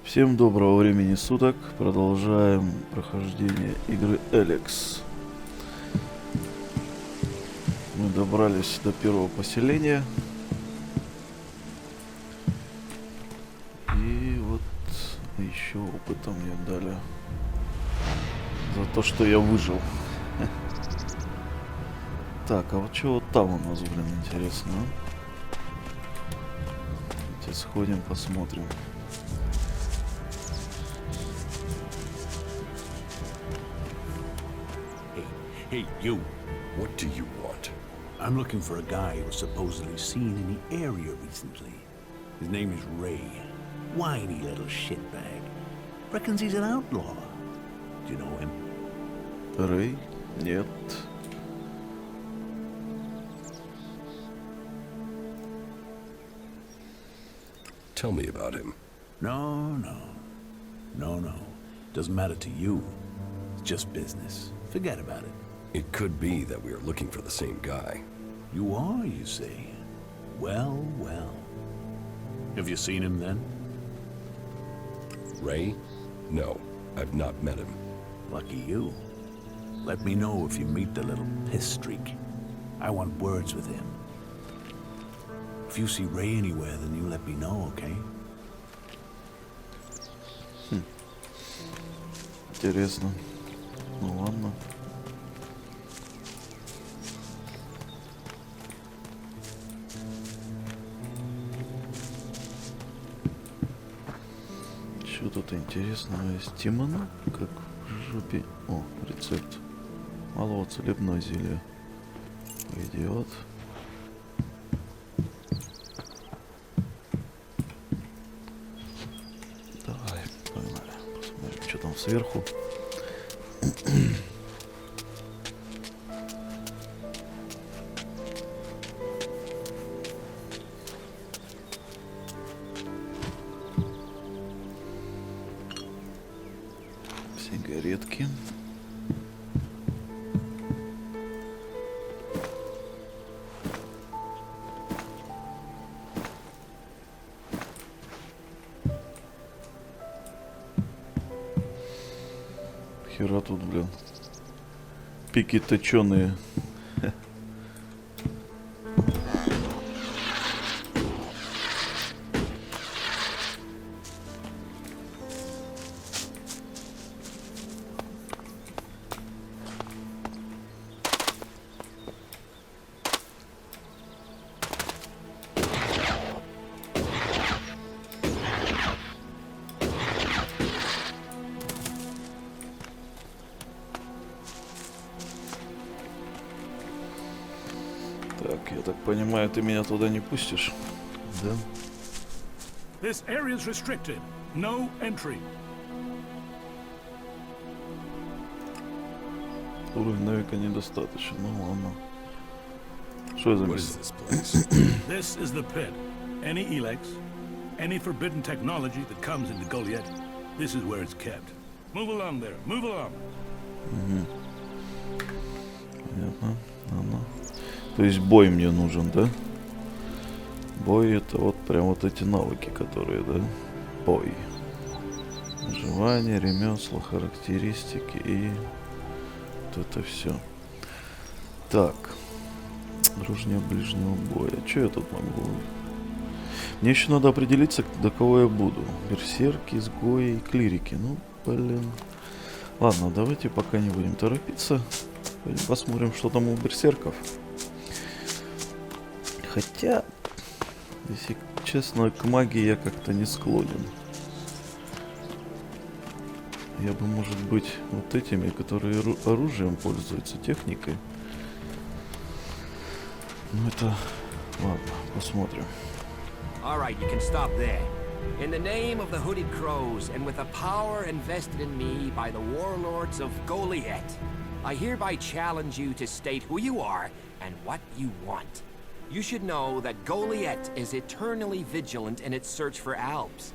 Всем доброго времени суток. Продолжаем прохождение игры ELEX. Мы добрались до первого поселения. И вот еще опыта мне дали. За то, что я выжил. Так, а вот что вот там у нас, блин, интересно, а? Давайте сходим, посмотрим. Hey, you. What do you want? I'm looking for a guy who was supposedly seen in the area recently. His name is Ray. Whiny little shitbag. Reckons he's an outlaw. Do you know him? Рэй? Нет. Tell me about him. No. Doesn't matter to you. It's just business. Forget about it. It could be that we are looking for the same guy. You are, you say? Well. Have you seen him then? Ray? No, I've not met him. Lucky you. Let me know if you meet the little piss streak. I want words with him. If you see Ray anywhere, then you let me know, okay? Интересно. Ну ладно. Что тут интересного есть? Тимона? Как в жопе. О, рецепт. Малого целебного зелья. Идиот. Давай, погнали. Посмотрим, что там сверху. Сигаретки. Хера тут, блин. Пики точеные. Так, я так понимаю, ты меня туда не пустишь, да? This area is restricted. No entry. Уровень навыка недостаточно, ну ладно. Что за What место? is this place? This is the pit. Any ELEX, any forbidden technology that comes into Goliet, this is where it's kept. Move along there. Move along. Понятно, ладно. То есть бой мне нужен, да? Бой — это вот прям вот эти навыки, которые, да? Бой. Выживание, ремесла, характеристики и вот это все. Так. Оружие ближнего боя. Что я тут могу? Мне еще надо определиться, до кого я буду. Берсерки, изгои и клирики. Ну, блин. Ладно, давайте пока не будем торопиться. Посмотрим, что там у берсерков. Хотя, если честно, к магии я как-то не склонен. Я бы, может быть, вот этими, которые оружием пользуются, техникой. Ну это... Ладно, посмотрим. All right, you can stop there. In the name of the Hooded Crows, and with the power invested in me by the warlords of Goliet, I hereby challenge you to state who you are and what you want. You should know that Goliet is eternally vigilant in its search for Alps.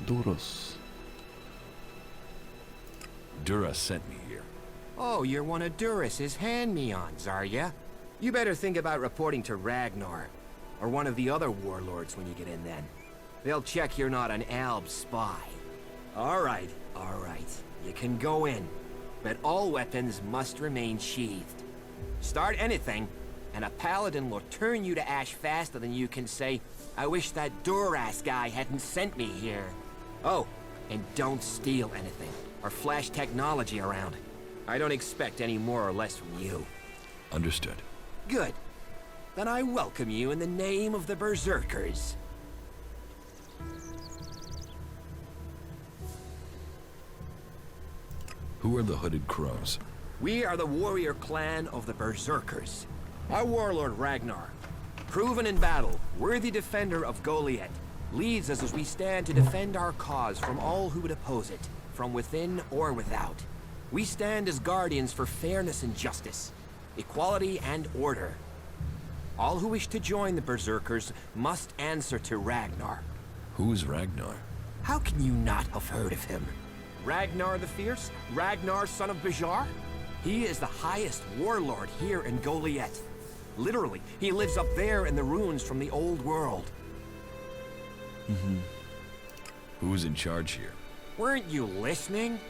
Дурас. Dura sent me here. Oh, you're one of Duris's hand-me-ons, are ya? You better think about reporting to Ragnar, or one of the other warlords when you get in then. They'll check you're not an Alb spy. All right. You can go in, but all weapons must remain sheathed. Start anything, and a paladin will turn you to ash faster than you can say, I wish that Duras guy hadn't sent me here. Oh, and don't steal anything, or flash technology around. I don't expect any more or less from you. Understood. Good. Then I welcome you in the name of the Berserkers. Who are the Hooded Crows? We are the warrior clan of the Berserkers. Our warlord Ragnar, proven in battle, worthy defender of Goliet, leads us as we stand to defend our cause from all who would oppose it, from within or without. We stand as guardians for fairness and justice, equality and order. All who wish to join the Berserkers must answer to Ragnar. Who is Ragnar? How can you not have heard of him? Ragnar the Fierce? Ragnar, son of Bajar? He is the highest warlord here in Goliet. Literally, he lives up there in the ruins from the old world. Who's in charge here? Weren't you listening?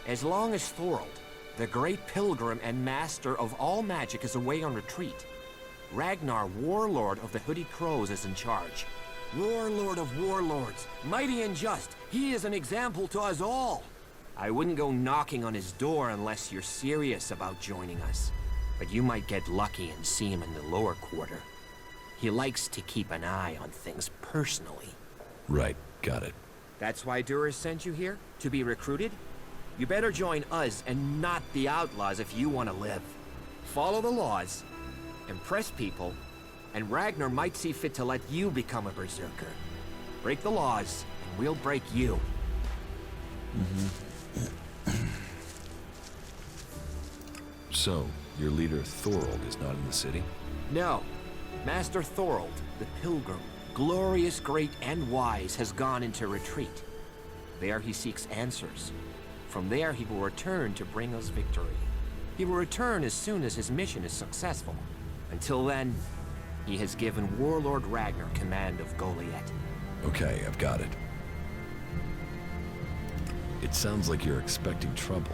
As long as Thorold, the great pilgrim and master of all magic, is away on retreat, Ragnar, warlord of the Hooded Crows, is in charge. Warlord of warlords, mighty and just, he is an example to us all. I wouldn't go knocking on his door unless you're serious about joining us. But you might get lucky and see him in the lower quarter. He likes to keep an eye on things personally. Right, got it. That's why Duras sent you here? To be recruited? You better join us and not the outlaws if you want to live. Follow the laws, impress people, and Ragnar might see fit to let you become a berserker. Break the laws, and we'll break you. So, your leader Thorold is not in the city? No. Master Thorold, the pilgrim, glorious, great, and wise, has gone into retreat. There he seeks answers. From there he will return to bring us victory. He will return as soon as his mission is successful. Until then, he has given Warlord Ragnar command of Goliet. Okay, I've got it. It sounds like you're expecting trouble.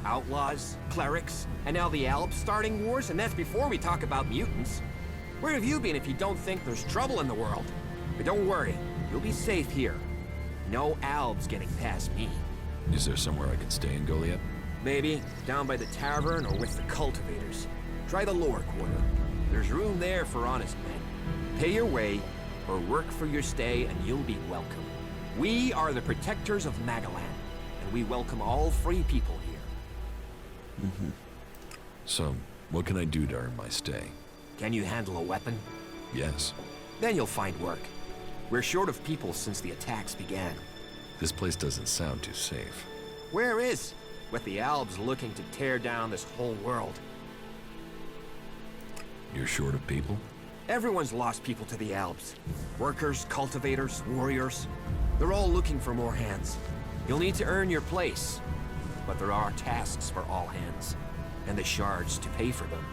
Outlaws, clerics, and now the Alps starting wars, and that's before we talk about mutants. Where have you been if you don't think there's trouble in the world? But don't worry, you'll be safe here. No Albs getting past me. Is there somewhere I can stay in Goliet? Maybe down by the tavern or with the cultivators. Try the lower quarter. There's room there for honest men. Pay your way, or work for your stay, and you'll be welcome. We are the protectors of Magalan, and we welcome all free people here. So, what can I do to earn my stay? Can you handle a weapon? Yes. Then you'll find work. We're short of people since the attacks began. This place doesn't sound too safe. Where is? With the Albs looking to tear down this whole world. You're short of people? Everyone's lost people to the Albs. Workers, cultivators, warriors. They're all looking for more hands. You'll need to earn your place. But there are tasks for all hands. And the shards to pay for them.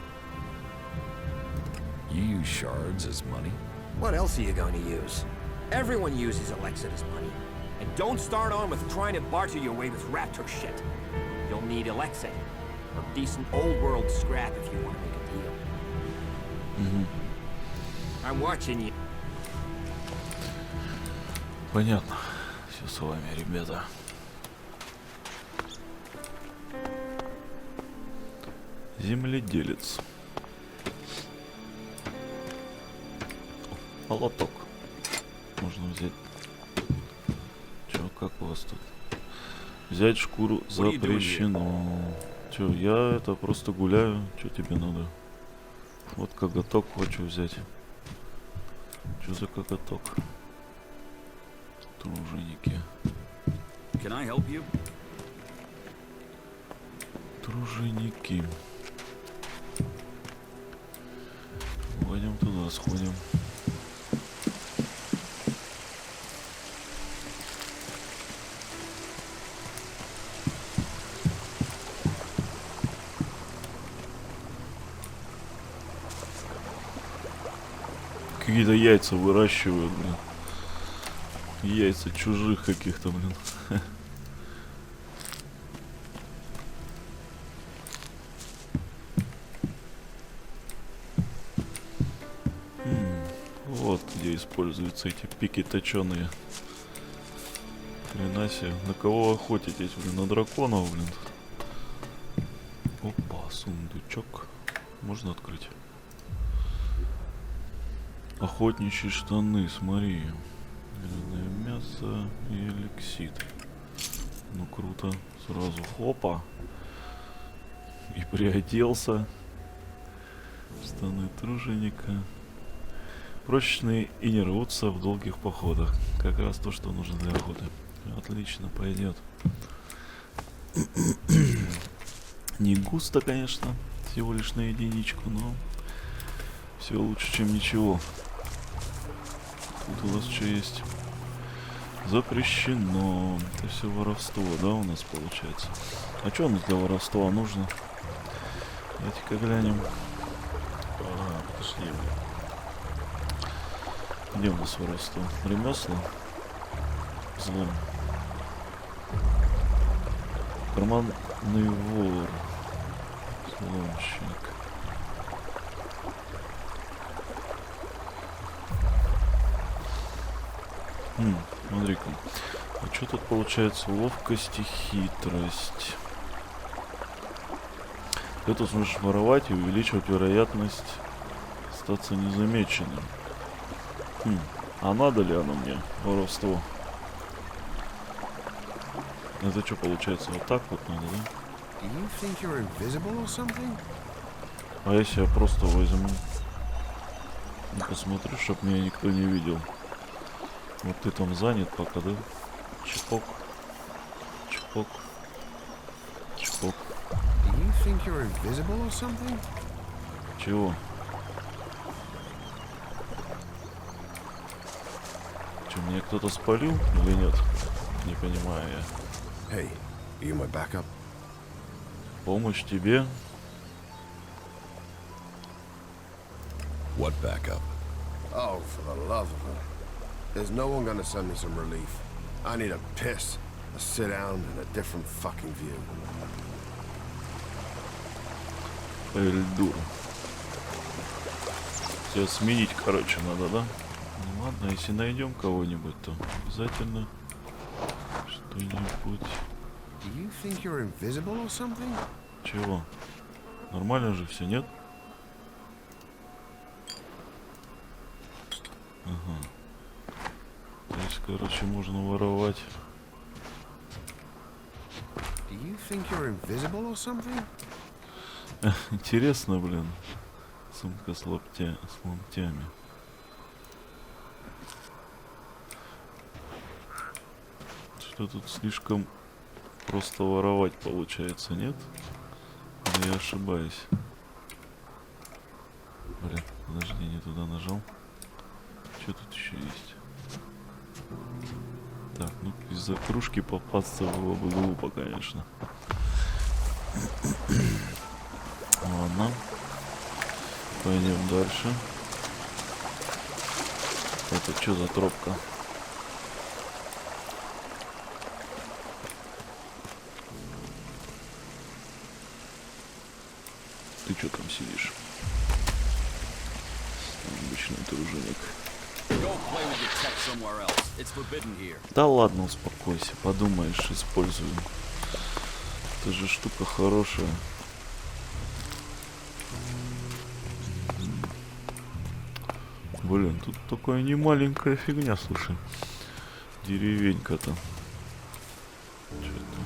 You use shards as money? What else are you going to use? Everyone uses ELEX as money. And don't start on with trying to barter your way with raptor shit. You'll need ELEX or decent old world scrap if you want to make a deal. I'm watching you. Понятно. Все с вами, ребята. Земледелец. О, молоток. Можно взять. Чё, как у вас тут? Взять шкуру запрещено. Чё, я это просто гуляю. Чё тебе надо? Вот коготок хочу взять. Чё за коготок? Труженики. Can I help you? Труженики. Пойдем туда, сходим. Какие-то яйца выращивают, блин. Яйца чужих каких-то, блин. Вот где используются эти пики точеные. Хрена себе. На кого охотитесь, блин? На драконов, блин. Опа, сундучок. Можно открыть? Охотничьи штаны, смотри. Зеленое мясо и элексит. Ну круто. Сразу хопа. И приоделся. Штаны труженика. Прочные и не рвутся в долгих походах. Как раз то, что нужно для охоты. Отлично, пойдет. Не густо, конечно. Всего лишь на единичку, но все лучше, чем ничего. Тут у нас что есть? Запрещено. Это все воровство, да, у нас получается? А что у нас для воровства нужно? Давайте-ка глянем. Подожди. Где у нас воровство? Ремесла? Взлом. Карманный вор. Взломщик. Смотри-ка. А что тут получается? Ловкость и хитрость. Ты тут сможешь воровать и увеличивать вероятность остаться незамеченным. А надо ли оно мне, воровство? Это что получается? Вот так вот надо, да? А если я просто возьму и посмотрю, чтоб меня никто не видел. Вот ты там занят пока, да? Чпок. Чпок. Чпок. Чего? Че, меня кто-то спалил или нет? Не понимаю я. Hey, are you my backup? Помощь тебе. What backup? Oh, for the love of her. There's no one gonna send me some relief. I need a piss, a sit down, and a different fucking view. Эльдур. Все сменить, короче, надо, да? Ну ладно, если найдем кого-нибудь, то обязательно что-нибудь. Чего? Нормально же все, нет? Ага. Здесь, короче, можно воровать. Интересно, блин. Сумка с ломтями. Что тут слишком просто воровать получается, нет? Или я ошибаюсь? Блин, подожди, не туда нажал. Что тут еще есть? Так, ну из-за кружки попасться было бы глупо, конечно. Ладно. Пойдем дальше. Это что за тропка? Ты что там сидишь? Обычный труженик. Да ладно, успокойся, подумаешь, используем. Это же штука хорошая. Блин, тут такая немаленькая фигня, слушай. Деревенька-то. Что-то.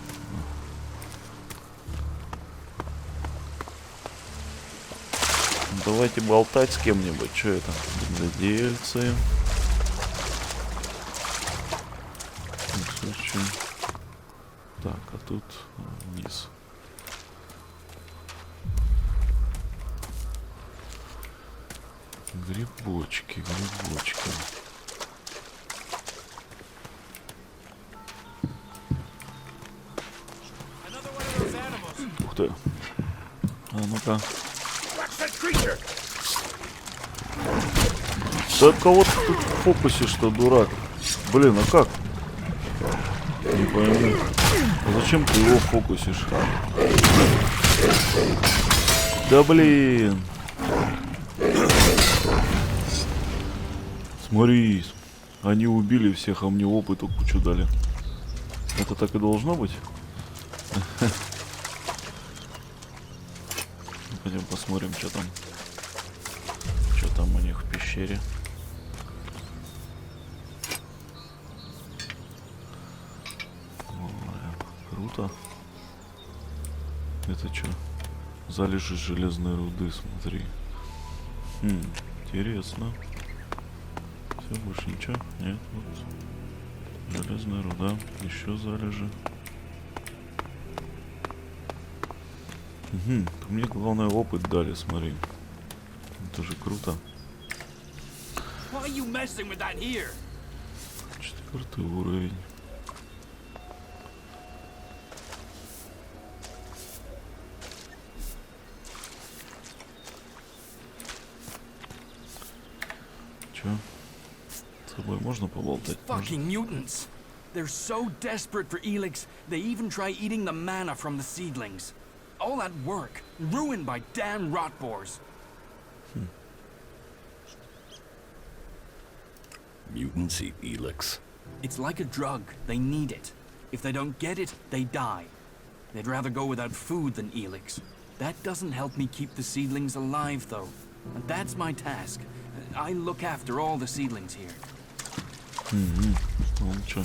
Давайте болтать с кем-нибудь. Что это? Владельцы. Так, а тут вниз. Грибочки, грибочки. Ух ты. А ну-ка. Да кого ты тут фокусишь-то, дурак? Блин, а как? Не пойму. А зачем ты его фокусишь? Да блин. Смотри, они убили всех, а мне опыту кучу дали. Это так и должно быть? Пойдем посмотрим, что там. Что там у них в пещере. Круто. Это что? Залежи железной руды, смотри. Интересно. Все, больше ничего? Нет, вот. Железная руда. Еще залежи. Мне главное опыт дали, смотри. Это же круто. 4-й уровень. Чё? С тобой можно поболтать? Fucking mutants. They're so desperate for ELEX, they even try eating the mana from the seedlings. All that work, ruined by damn rotboars. Mutants eat ELEX. It's like a drug. They need it. If they don't get it, they die. They'd rather go without food than ELEX. That doesn't help me keep the seedlings alive, though. And that's my task. I look after all the seedlings here. Ну чё?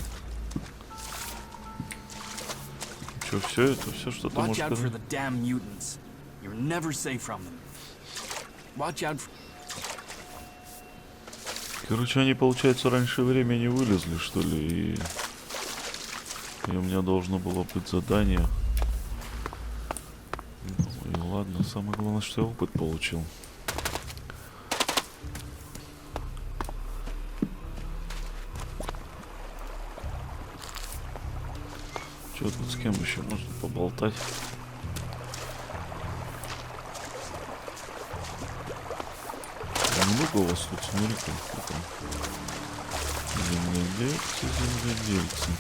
Чё, все это? Все, что ты Watch можешь out for сказать? the damn mutants. You're never safe from them. Watch out for... Короче, они, получается, раньше времени вылезли, что ли, и у меня должно было быть задание. Ну, и ладно, самое главное, что я опыт получил. Чё тут с кем еще можно поболтать? Много у вас тут, смотри-ка, сколько. Земледельцы, земледельцы.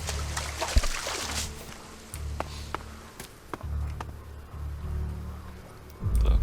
Так.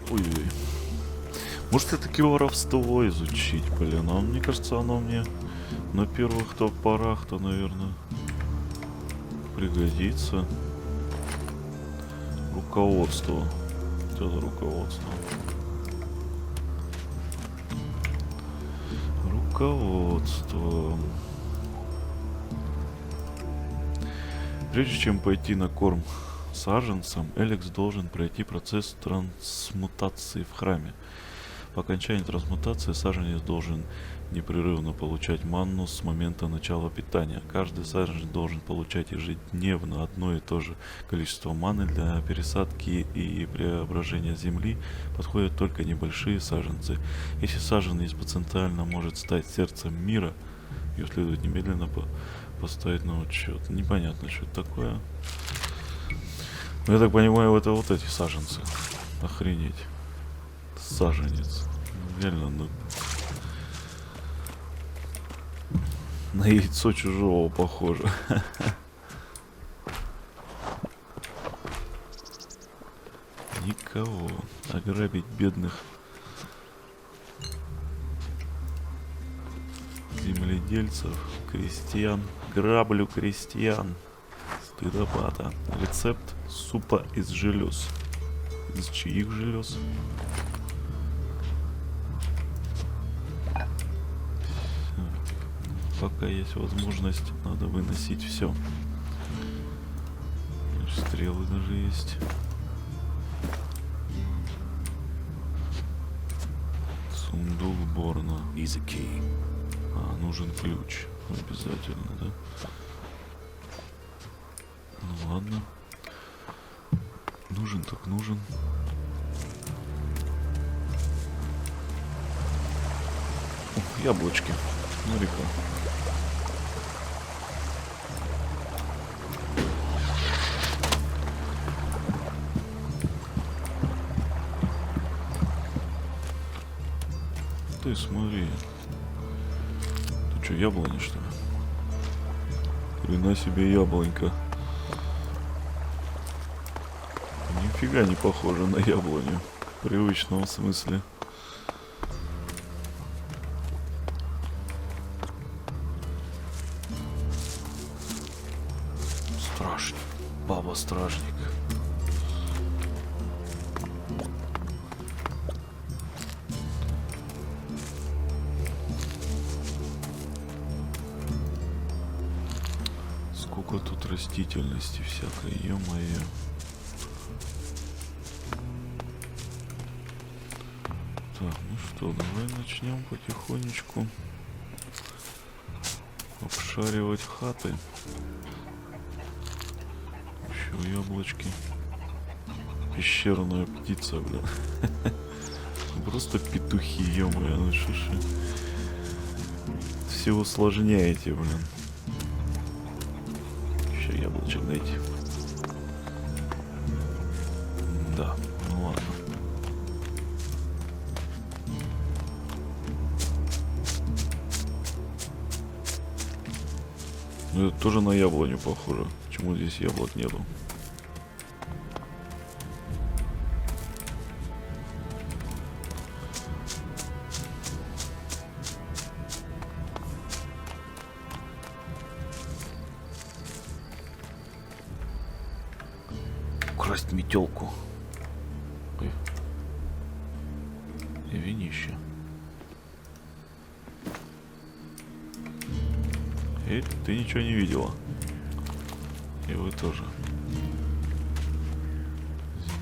Ой-ой. Может, это-таки воровство изучить, блин. А мне кажется, оно мне на первых-то порах-то, наверное, пригодится. Руководство. Это руководство. Руководство. Прежде чем пойти на корм саженцам, Элекс должен пройти процесс трансмутации в храме. По окончании трансмутации саженец должен непрерывно получать манну с момента начала питания. Каждый саженец должен получать ежедневно одно и то же количество маны. Для пересадки и преображения земли подходят только небольшие саженцы. Если саженец потенциально может стать сердцем мира, ее следует немедленно поставить на учет. Непонятно, что это такое. Но я так понимаю, это вот эти саженцы. Охренеть. Саженец. Реально, ну... На яйцо чужого похоже. Никого. Ограбить бедных земледельцев, крестьян. Граблю крестьян. Стыдопата. Рецепт супа из желез. Из чьих желез? Пока есть возможность, надо выносить все. Стрелы даже есть. Сундук Борна. Needs a key. Нужен ключ. Обязательно, да? Ну ладно. Нужен так нужен. Ух, яблочки. Смотри-ка. Ты смотри. Ты что, яблони, что ли? Хрена себе яблонька. Нифига не похоже на яблоню. В привычном смысле. Стражник. Баба-стражник. Сколько тут растительности всякой, ё-моё. Так, ну что, давай начнем потихонечку обшаривать хаты. Еще яблочки. Пещерная птица, блин. Просто петухи, ё-моё, ну шиши. Все усложняете, блин. Еще яблочек дайте. Да, ну ладно. Ну это тоже на яблоню похоже. Почему здесь яблок нету? Украсть метелку. Ой. И винище. И ты ничего не видела. И вы тоже.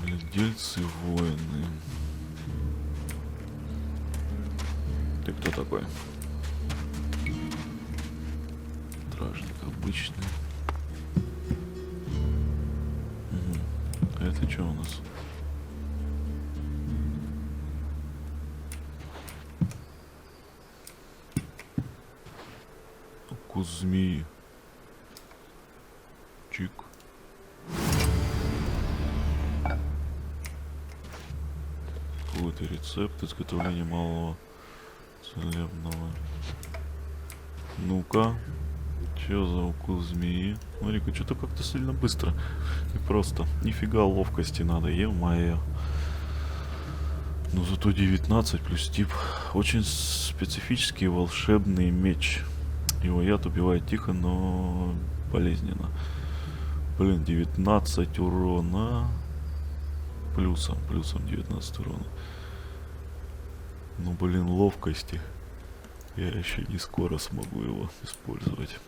Земледельцы, воины. Ты кто такой? Стражник обычный. Угу. А это что у нас? Укус змеи. Чик. Какой-то рецепт изготовления малого целебного. Ну-ка. Че за укус змеи? Смотри-ка, что-то как-то сильно быстро. И просто. Нифига ловкости надо, е-мое. Но зато 19 плюс тип. Очень специфический волшебный меч. Его яд убивает тихо, но болезненно. Блин, 19 урона. Плюсом 19 урона. Ну, блин, ловкости. Я еще не скоро смогу его использовать.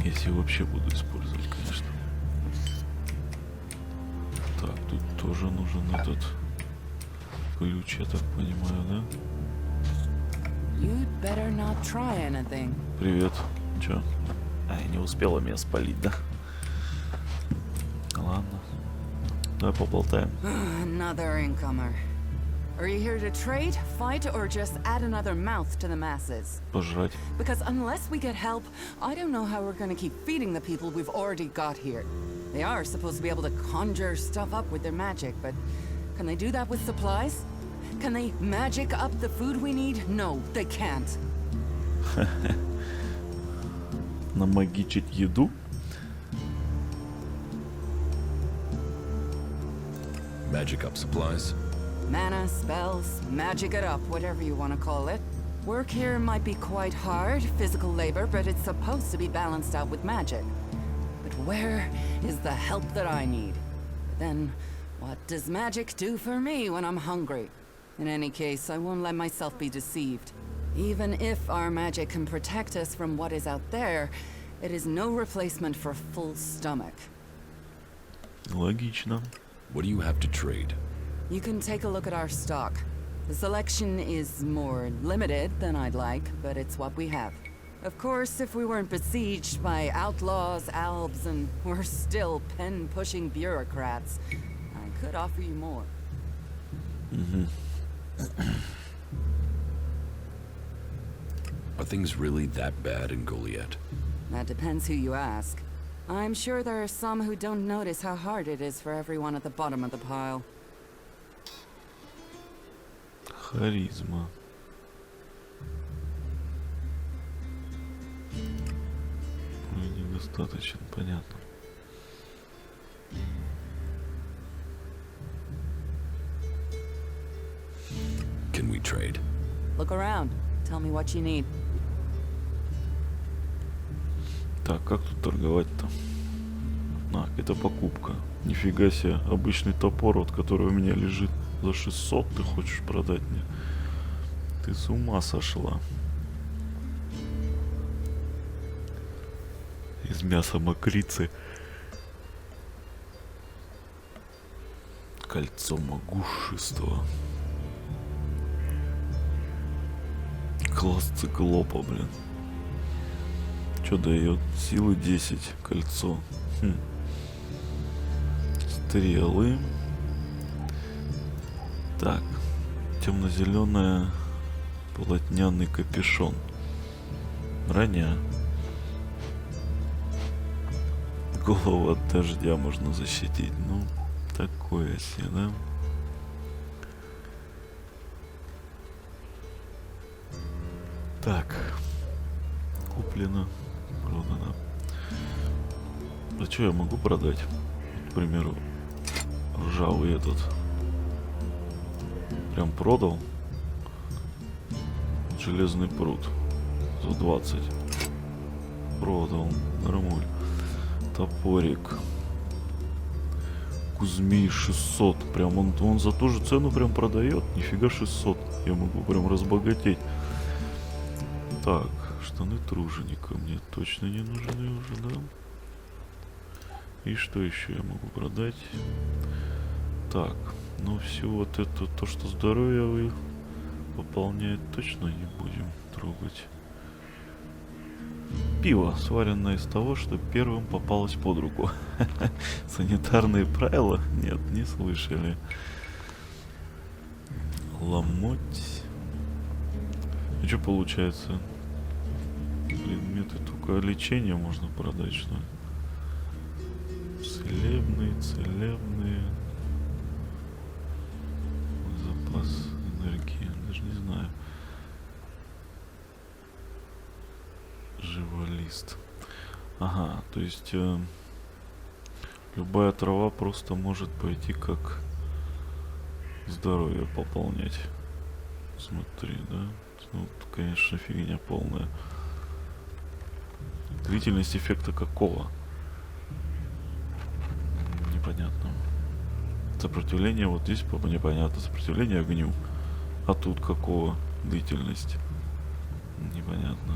Если вообще буду использовать, конечно. Так, тут тоже нужен этот ключ, я так понимаю, да? You'd better not try anything. Привет. Чё? Ай, не успела меня спалить, да? Ладно. Давай поболтаем. Another incomer. Are you here to trade, fight, or just add another mouth to the masses? Пожрать. Because unless we get help, I don't know how we're going to keep feeding the people we've already got here. They are supposed to be able to conjure stuff up with their magic, but can they do that with supplies? Can they magic up the food we need? No, they can't. Намагичить еду? Magic up supplies. Mana, spells, magic it up, whatever you want to call it. Work here might be quite hard, physical labor, but it's supposed to be balanced out with magic. But where is the help that I need? Then, what does magic do for me when I'm hungry? In any case, I won't let myself be deceived. Even if our magic can protect us from what is out there, it is no replacement for full stomach. Логично. What do you have to trade? You can take a look at our stock. The selection is more limited than I'd like, but it's what we have. Of course, if we weren't besieged by outlaws, albs, and we're still pen-pushing bureaucrats, I could offer you more. Are things really that bad in Goliet? That depends who you ask. I'm sure there are some who don't notice how hard it is for everyone at the bottom of the pile. Харизма. Недостаточно, понятно. Can we trade? Look around. Tell me what you need. Так, как тут торговать-то? А, это покупка. Нифига себе, обычный топор, вот который у меня лежит за 600, ты хочешь продать мне? Ты с ума сошла. Из мяса мокрицы. Кольцо могущества. Класс циклопа, блин. Что дает? Силы 10. Кольцо. Стрелы. Так. Темно-зеленая. Полотняный капюшон. Броня. Голову от дождя можно защитить. Ну, такое себе, да? Так. Куплено. Продано. А что я могу продать? К примеру, ржавый этот. Прям продал. Железный пруд. За 20. Продал. Нормуль. Топорик. Кузьмий 600. Прям он за ту же цену прям продает. Нифига 600. Я могу прям разбогатеть. Так, штаны труженика мне точно не нужны уже, да? И что еще я могу продать? Так, ну все вот это, то, что здоровье пополняет, точно не будем трогать. Пиво, сваренное из того, что первым попалось под руку. Санитарные правила? Нет, не слышали. Ломоть. И что получается? Предметы только лечения можно продать, что ли? Целебные. Запас энергии, даже не знаю. Живолист. Ага, то есть любая трава просто может пойти как здоровье пополнять. Смотри, да? Ну, конечно, фигня полная. Длительность эффекта какого? Непонятно. Сопротивление вот здесь непонятно. Сопротивление огню. А тут какого длительность? Непонятно.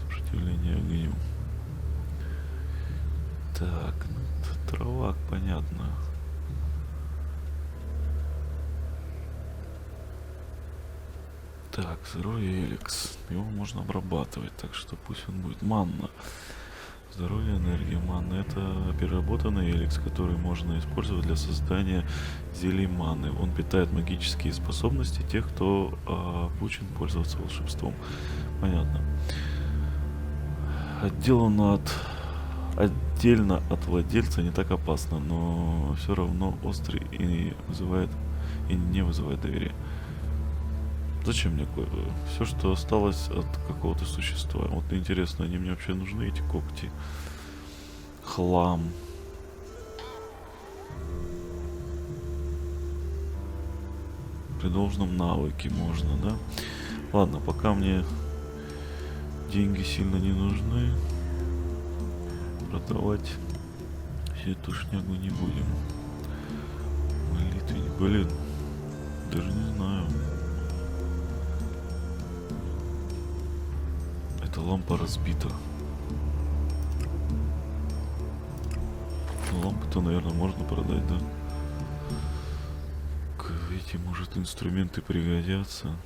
Сопротивление огню. Так, трава, понятно. Так, здоровье ELEX. Его можно обрабатывать, так что пусть он будет. Манна. Здоровье, энергия, манна. Это переработанный ELEX, который можно использовать для создания зелий маны. Он питает магические способности тех, кто обучен пользоваться волшебством. Понятно. Отделано отдельно от владельца не так опасно, но все равно острый и не вызывает доверия. Зачем мне все, что осталось от какого-то существа? Вот интересно, они мне вообще нужны, эти когти? Хлам. При должном навыке можно, да? Ладно, пока мне деньги сильно не нужны. Продавать всю эту шнягу не будем. Молитвенник, блин, даже не знаю. Какая-то лампа разбита. Ну, лампу-то, наверное, можно продать, да? Эти, может, инструменты пригодятся.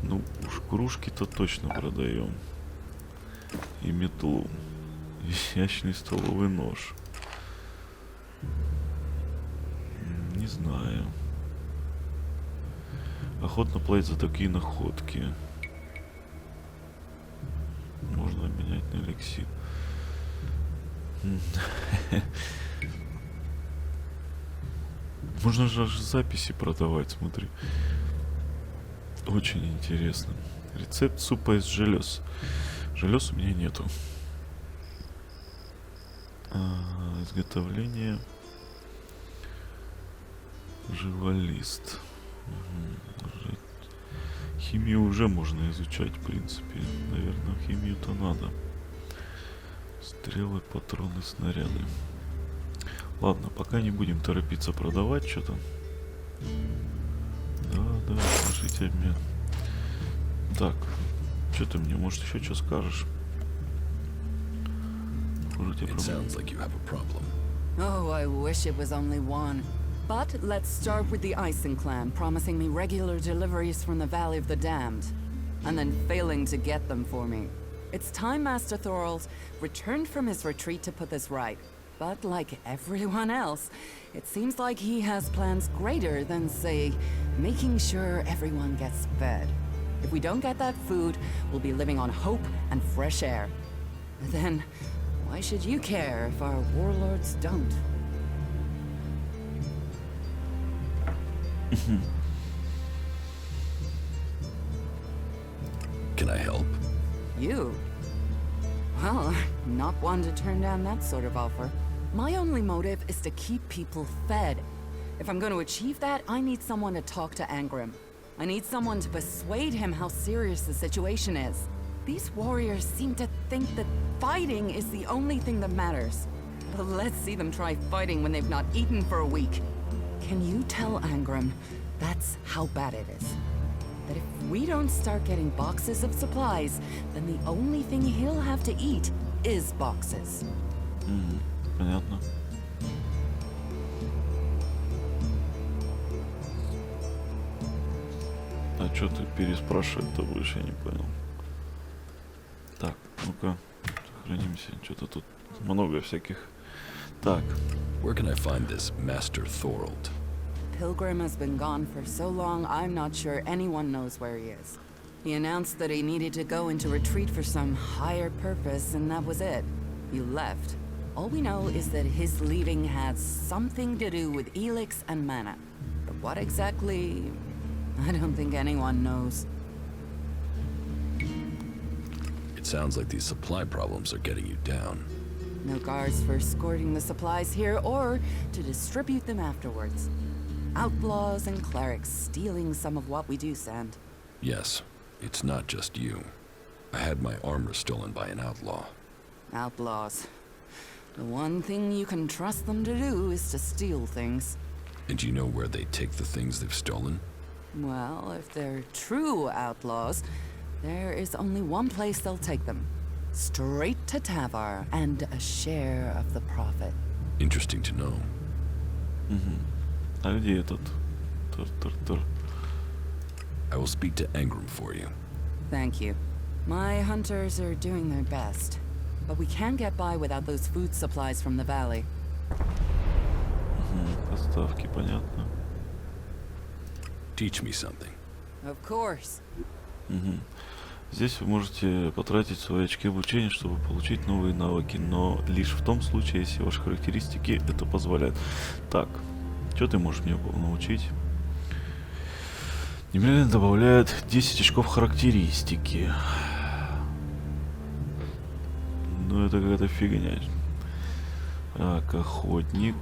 Ну, уж кружки-то точно продаем. И метлу. Изящный столовый нож. Не знаю. Охотно платить за такие находки. Можно обменять на эликсир. Можно же аж записи продавать, смотри. Очень интересно. Рецепт супа из желез. Желез у меня нету. Изготовление. Живолист. Угу. Химию уже можно изучать, в принципе. Наверное, химию-то надо. Стрелы, патроны, снаряды. Ладно, пока не будем торопиться продавать что-то. Да, сложите обмен. Так, что ты мне, может, еще что скажешь? It sounds like you have a problem. Oh, I wish it was only one. But let's start with the Ison clan, promising me regular deliveries from the Valley of the Damned, and then failing to get them for me. It's time Master Thorald returned from his retreat to put this right. But like everyone else, it seems like he has plans greater than, say, making sure everyone gets fed. If we don't get that food, we'll be living on hope and fresh air. Then, why should you care if our warlords don't? Can I help? You? Well, I'm not one to turn down that sort of offer. My only motive is to keep people fed. If I'm going to achieve that, I need someone to talk to Angrim. I need someone to persuade him how serious the situation is. These warriors seem to think that fighting is the only thing that matters. But let's see them try fighting when they've not eaten for a week. Can you tell Angrim that's how bad it is? That if we don't start getting boxes of supplies, then the only thing he'll have to eat is boxes. Понятно. А что ты переспрашивать-то будешь, я не понял. Так, ну-ка, сохранимся. Что-то тут много всяких. Так. Where can I find this Master Thorald? Pilgrim has been gone for so long, I'm not sure anyone knows where he is. He announced that he needed to go into retreat for some higher purpose, and that was it. He left. All we know is that his leaving had something to do with ELEX and mana. But what exactly, I don't think anyone knows. It sounds like these supply problems are getting you down. No guards for escorting the supplies here or to distribute them afterwards. Outlaws and clerics stealing some of what we do send. Yes, it's not just you. I had my armor stolen by an outlaw. Outlaws. The one thing you can trust them to do is to steal things. And do you know where they take the things they've stolen? Well, if they're true outlaws, there is only one place they'll take them. Straight to Tavar and a share of the profit. Interesting to know. А где этот? Тар-тар-тар. I will speak to Angrim for you. Thank you. My hunters are doing their best, but we can't get by without those food supplies from the valley. Поставки, понятно. Teach me something. Of course. Здесь вы можете потратить свои очки обучения, чтобы получить новые навыки, но лишь в том случае, если ваши характеристики это позволяют. Так, что ты можешь мне научить? Немедленно добавляет 10 очков характеристики. Ну это какая-то фигня. Так, охотник.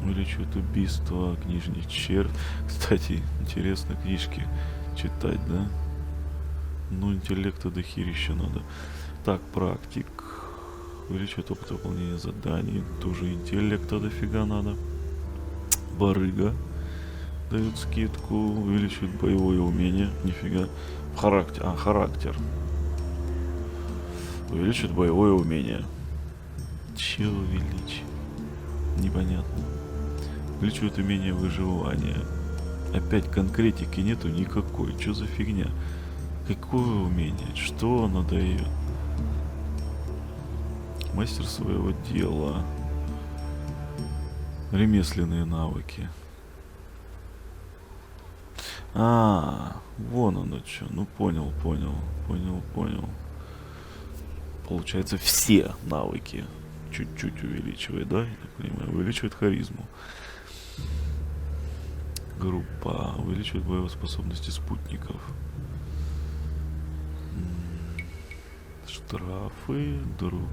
Увеличивает убийство, книжный червь. Кстати, интересно книжки читать, да? Ну, интеллекта до херища надо. Так, практик. Увеличивает опыт выполнения заданий. Тоже интеллекта дофига надо. Барыга. дает скидку, увеличивает боевое умение. Нифига. Характер. Увеличивает боевое умение. Че увеличивает? Непонятно. Увеличивает умение выживания. Опять конкретики нету никакой. Что за фигня? Какое умение? Что оно дает? Мастер своего дела. Ремесленные навыки. Вон оно что. Ну понял. Получается, все навыки чуть-чуть увеличивает, да? Я так понимаю. Увеличивает харизму. Группа. Увеличивает боевые способности спутников. Штрафы. Друг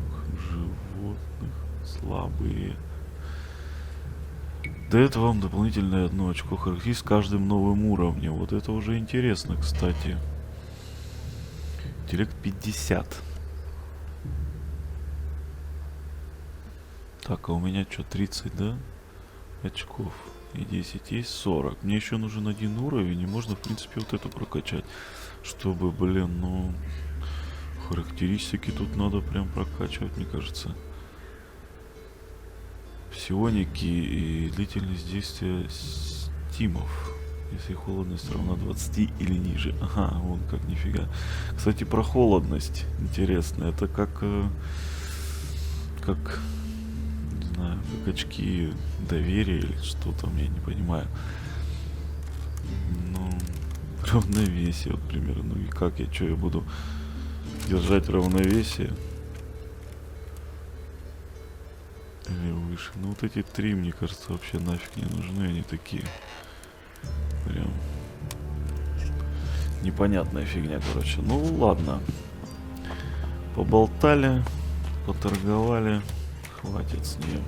животных. Слабые. Дает вам дополнительное 1 очко характеристик с каждым новым уровнем. Вот это уже интересно, кстати. Интеллект 50. Так, а у меня что, 30, да? Очков. И 10 есть 40. Мне еще нужен 1 уровень, и можно, в принципе, вот эту прокачать. Чтобы, блин, ну... Характеристики тут надо прям прокачивать, мне кажется. Псионики и длительность действия стимов. Если холодность равна 20 или ниже. Ага, вон как, нифига. Кстати, про холодность. Интересно. Это как... не знаю, как очки доверия или что там, я не понимаю. Ну, равновесие, вот примерно. Ну и как я, что я буду держать равновесие? Или выше. Ну вот эти 3, мне кажется, вообще нафиг не нужны. Они такие прям непонятная фигня, короче. Ну ладно. Поболтали, поторговали. Хватит с нее.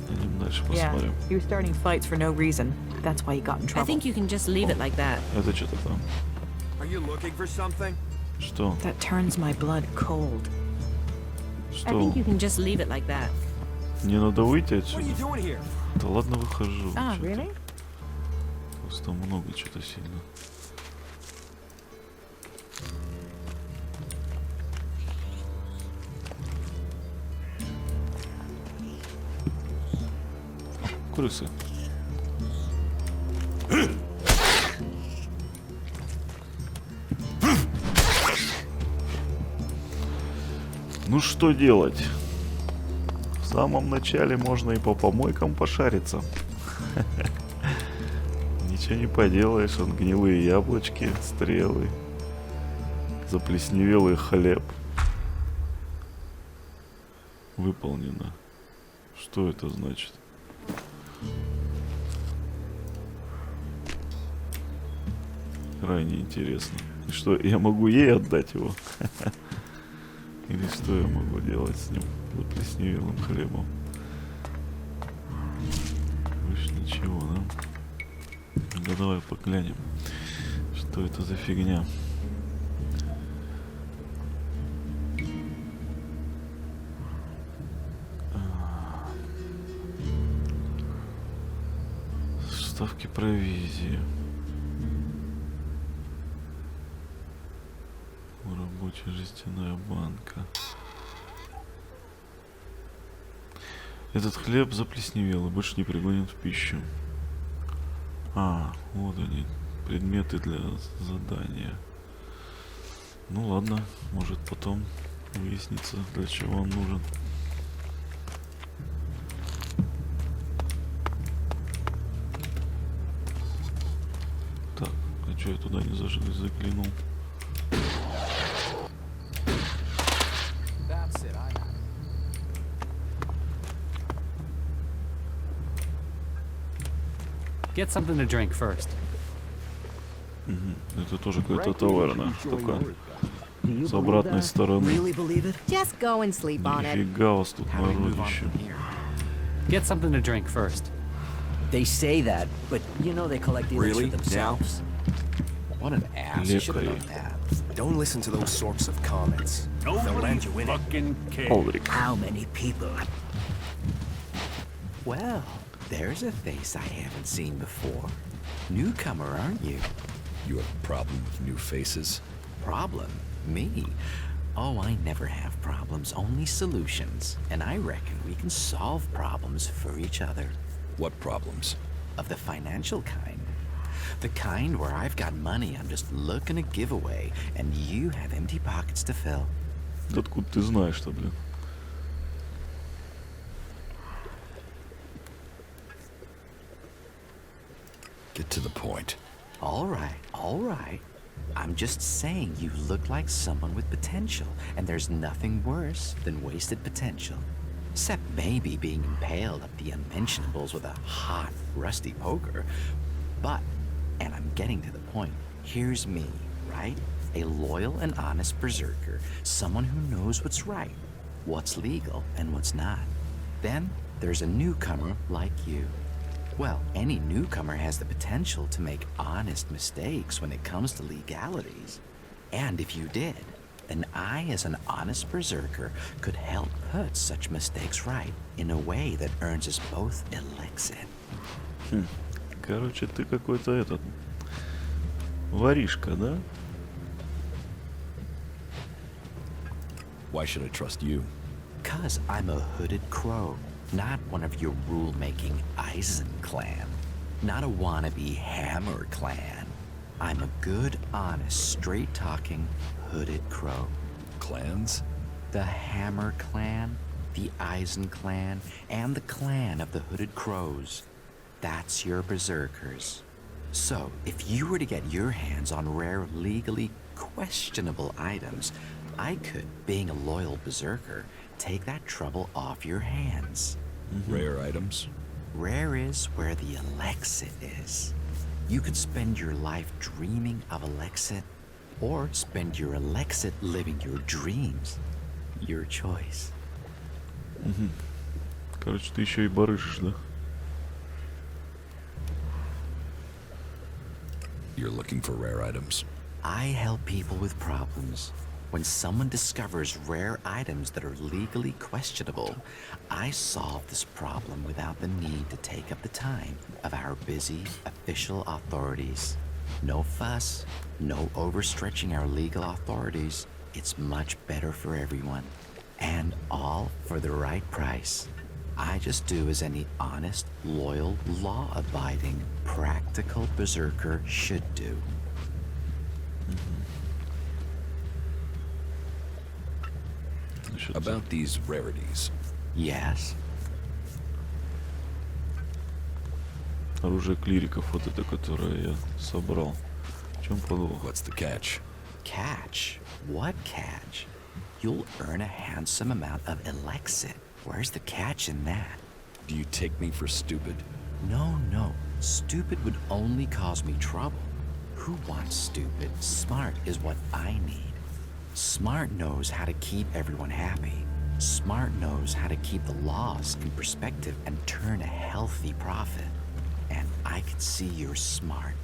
Идем дальше посмотрим. He was starting fights for no reason. That's why he got in trouble. I think you can just leave it like that. Это что-то там. Are you looking for something? Что? That turns my blood cold. I Что? think you can just leave it like that. Мне надо выйти What are отсюда? you doing here? Да ладно, выхожу. Ah, Чё-то really? Просто много что-то сильно. Крысы. Ну что делать? В самом начале можно и по помойкам пошариться. Ничего не поделаешь, он гнилые яблочки, стрелы, заплесневелый хлеб. Выполнено. Что это значит? Крайне интересно. И что, я могу ей отдать его? Или что я могу делать с ним, заплесневелым хлебом? Больше ничего, да? Да давай поглянем, что это за фигня. Ставки провизии. Рабочая жестяная банка. Этот хлеб заплесневел и больше не пригоден в пищу. Вот они, предметы для задания. Ну ладно, может потом выяснится, для чего он нужен. Так, а что я туда не заглянул? Get something to drink first. Это тоже какая-то таверна, только с обратной стороны. Just go and sleep on it. Нифига вас тут народище. Get something to drink first. They say that, but you know they collect the Really? for themselves. What an ass. You should have Лекари. known that. Don't listen to those sorts of comments. They'll land Nobody you in it. fucking cares. Алдрик. How many people? Well, there's a face I haven't seen before. Newcomer, aren't you? You have a problem with new faces? Problem? Me? Oh, I never have problems, only solutions. And I reckon we can solve problems for each other. What problems? Of the financial kind. The kind where I've got money I'm just looking to give away, and you have empty pockets to fill. Откуда ты знаешь-то, блин? Get to the point. All right, all right. I'm just saying you look like someone with potential, and there's nothing worse than wasted potential. Except maybe being impaled up the unmentionables with a hot, rusty poker. But, and I'm getting to the point, here's me, right? A loyal and honest berserker, someone who knows what's right, what's legal and what's not. Then there's a newcomer like you. Well, any newcomer has the potential to make honest mistakes when it comes to legalities. And if you did, then I, as an honest berserker, could help put such mistakes right in a way that earns us both elixir. Короче, ты какой-то этот... воришка, да? Why should I trust you? 'Cause I'm a hooded crow. Not one of your rule-making Eisen clan. Not a wannabe Hammer clan. I'm a good, honest, straight-talking, hooded crow. Clans? The Hammer clan, the Eisen clan, and the clan of the Hooded Crows. That's your berserkers. So, if you were to get your hands on rare, legally questionable items, I could, being a loyal berserker, take that trouble off your hands. Rare items? Rare is where the elixir is. You could spend your life dreaming of elixir, or spend your elixir living your dreams. Your choice. Короче, ты еще и барыжишь, да? You're looking for rare items? I help people with problems. When someone discovers rare items that are legally questionable, I solve this problem without the need to take up the time of our busy official authorities. No fuss, no overstretching our legal authorities. It's much better for everyone. And all for the right price. I just do as any honest, loyal, law-abiding, practical berserker should do. About these rarities. Yes? Оружие клириков, вот это, которое я собрал. В чем подвох? What's the catch? Catch? What catch? You'll earn a handsome amount of elixir. Where's the catch in that? Do you take me for stupid? No, no. Stupid would only cause me trouble. Who wants stupid? Smart is what I need. Smart knows how to keep everyone happy. Smart knows how to keep the laws in perspective and turn a healthy profit. And I can see you're smart.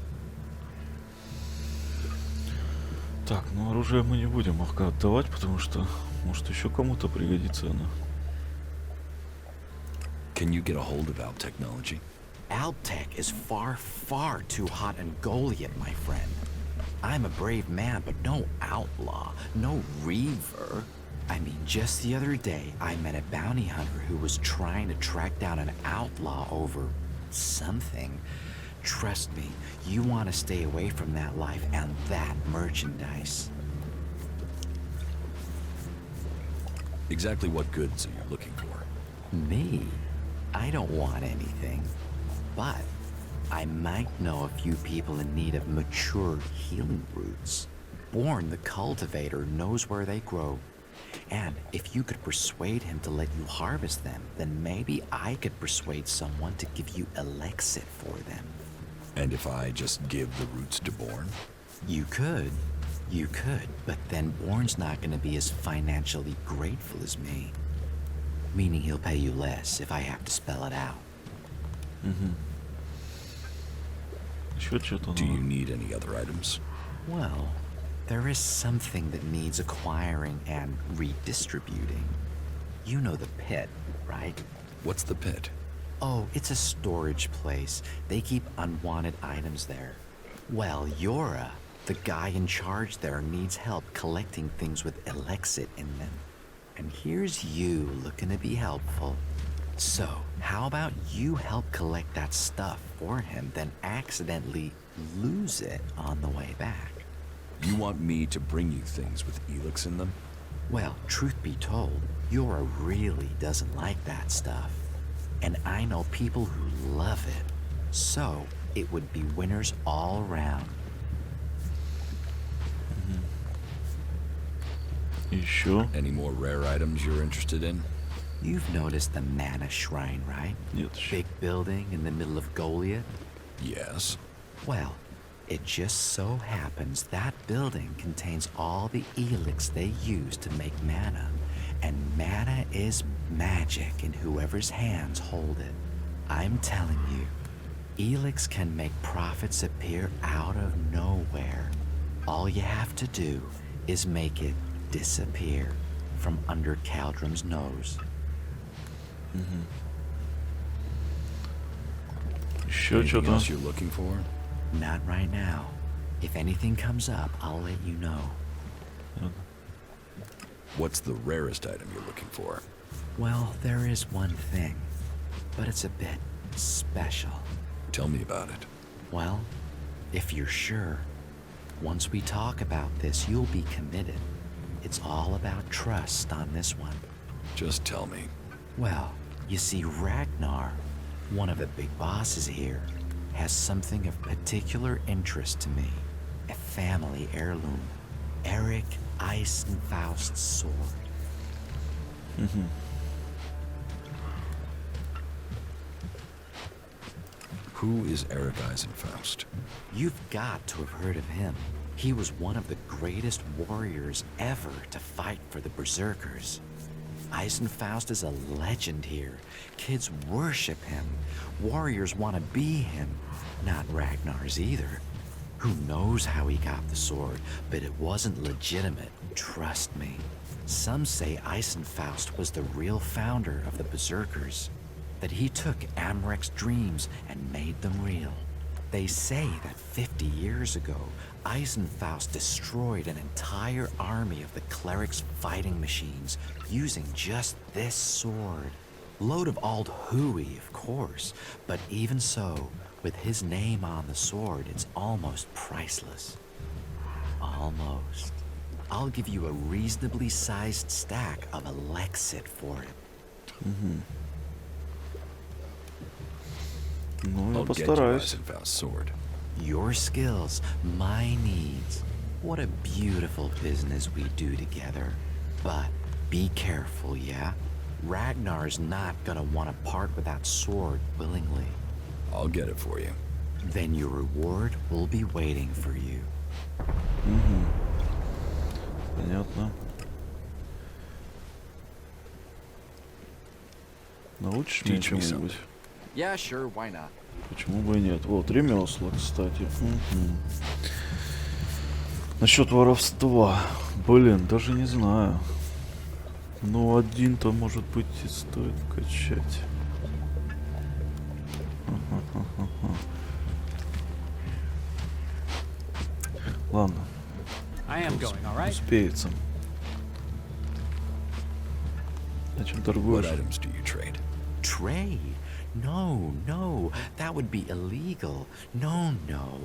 Так, ну оружие мы не будем пока отдавать, потому что может еще кому-то пригодится оно. Can you get a hold of Alp technology? Alptech is far, far too hot in Goliet, my friend. I'm a brave man, but no outlaw, no reaver. I mean, just the other day, I met a bounty hunter who was trying to track down an outlaw over something. Trust me, you want to stay away from that life and that merchandise. Exactly what goods are you looking for? Me? I don't want anything. But I might know a few people in need of mature healing roots. Born the cultivator knows where they grow. And if you could persuade him to let you harvest them, then maybe I could persuade someone to give you elixir for them. And if I just give the roots to Born? You could, but then Born's not going to be as financially grateful as me. Meaning he'll pay you less if I have to spell it out. Do you need any other items? Well, there is something that needs acquiring and redistributing. You know the pit, right? What's the pit? Oh, it's a storage place. They keep unwanted items there. Well, Yora, the guy in charge there, needs help collecting things with ELEX in them. And here's you looking to be helpful. So, how about you help collect that stuff for him, then accidentally lose it on the way back? You want me to bring you things with ELEX in them? Well, truth be told, Yora really doesn't like that stuff. And I know people who love it. So, it would be winners all around. Еще? Any more rare items you're interested in? You've noticed the Mana Shrine, right? Нет. Big building in the middle of Golиет? Yes. Well, it just so happens that building contains all the ELEX they use to make mana. And mana is magic in whoever's hands hold it. I'm telling you, ELEX can make profits appear out of nowhere. All you have to do is make it disappear from under Caldrum's nose. Еще Anything что-то? else you're looking for? Not right now. If anything comes up, I'll let you know. What's the rarest item you're looking for? Well, there is one thing, but it's a bit special. Tell me about it. Well, if you're sure, once we talk about this, you'll be committed. It's all about trust on this one. Just tell me. Well, you see, Ragnar, one of the big bosses here, has something of particular interest to me. A family heirloom. Eric Eisenfaust's sword. Who is Eric Eisenfaust? You've got to have heard of him. He was one of the greatest warriors ever to fight for the Berserkers. Eisenfaust is a legend here. Kids worship him. Warriors want to be him. Not Ragnar's either. Who knows how he got the sword, but it wasn't legitimate, trust me. Some say Eisenfaust was the real founder of the Berserkers, that he took Amrek's dreams and made them real. They say that 50 years ago, Eisenfaust destroyed an entire army of the clerics' fighting machines using just this sword. Load of old hooey, of course, but even so, with his name on the sword, it's almost priceless. Almost. I'll give you a reasonably sized stack of Elexit for it. Ну, я I'll get you постараюсь. Eisenfaust's sword. Your skills, my needs. What a beautiful business we do together. But be careful, yeah? Ragnar's not gonna want to part with that sword willingly. I'll get it for you. Then your reward will be waiting for you. Понятно. Научишь меня Teach me чему-нибудь? Yeah, sure, why not? Почему бы и нет? Вот, ремесла, кстати. Насчет воровства. Блин, даже не знаю. Ну, один-то, может быть, и стоит качать. Ладно. I am going, all right? Успеется. На чем What торгуешь? items do you trade? Trade? No, no, that would be illegal. No,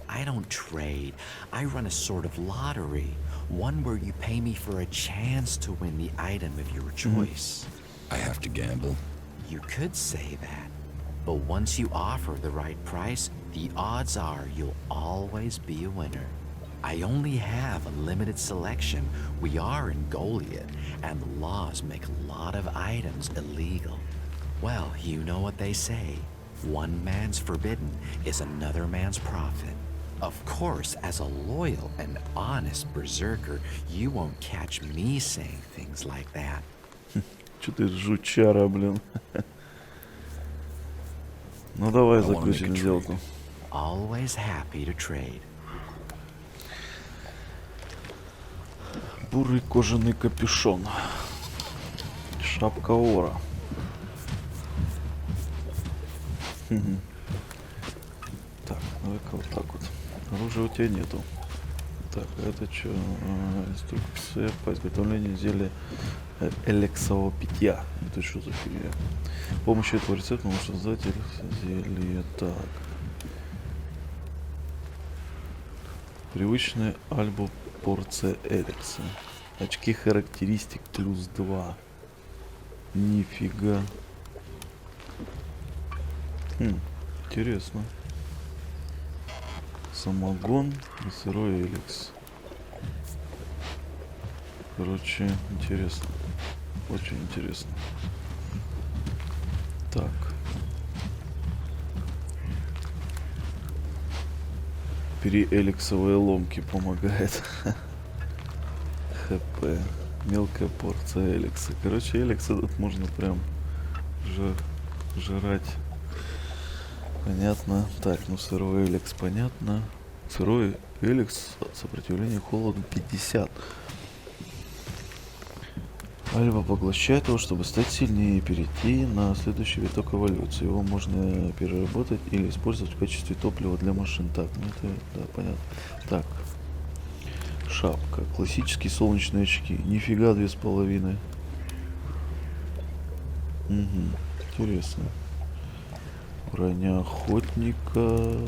I don't trade. I run a sort of lottery. One where you pay me for a chance to win the item of your choice. I have to gamble. You could say that. But once you offer the right price, the odds are you'll always be a winner. I only have a limited selection. We are in Golиет, and the laws make a lot of items illegal. Well, you know what they say. One man's forbidden is another man's profit. Of course, as a loyal and honest berserker, you won't catch me saying things like that. Че ты жучара, блин. Ну давай I wanna заключим make a сделку. Always happy to trade. Бурый кожаный капюшон. Шапка ора. Так, давай-ка вот так вот. Оружия у тебя нету. Так, это что? Инструкция по изготовлению зелья элексового питья. Это что за фигня? С помощью этого рецепта можно создать зелье. Так. Привычная альбо порция элекса. Очки характеристик плюс 2. Нифига. Интересно. Самогон и сырой элекс. Короче, интересно. Очень интересно. Так. Переэлексовые ломки помогает. ХП. Мелкая порция элекса. Короче, элекс этот можно прям жрать. Понятно. Так, ну сырой элекс понятно. Сырой элекс сопротивление холоду 50. Альва поглощает его, чтобы стать сильнее и перейти на следующий виток эволюции. Его можно переработать или использовать в качестве топлива для машин. Так, ну это, да, понятно. Так. Шапка. Классические солнечные очки. Нифига 2,5. Интересно. Броня охотника.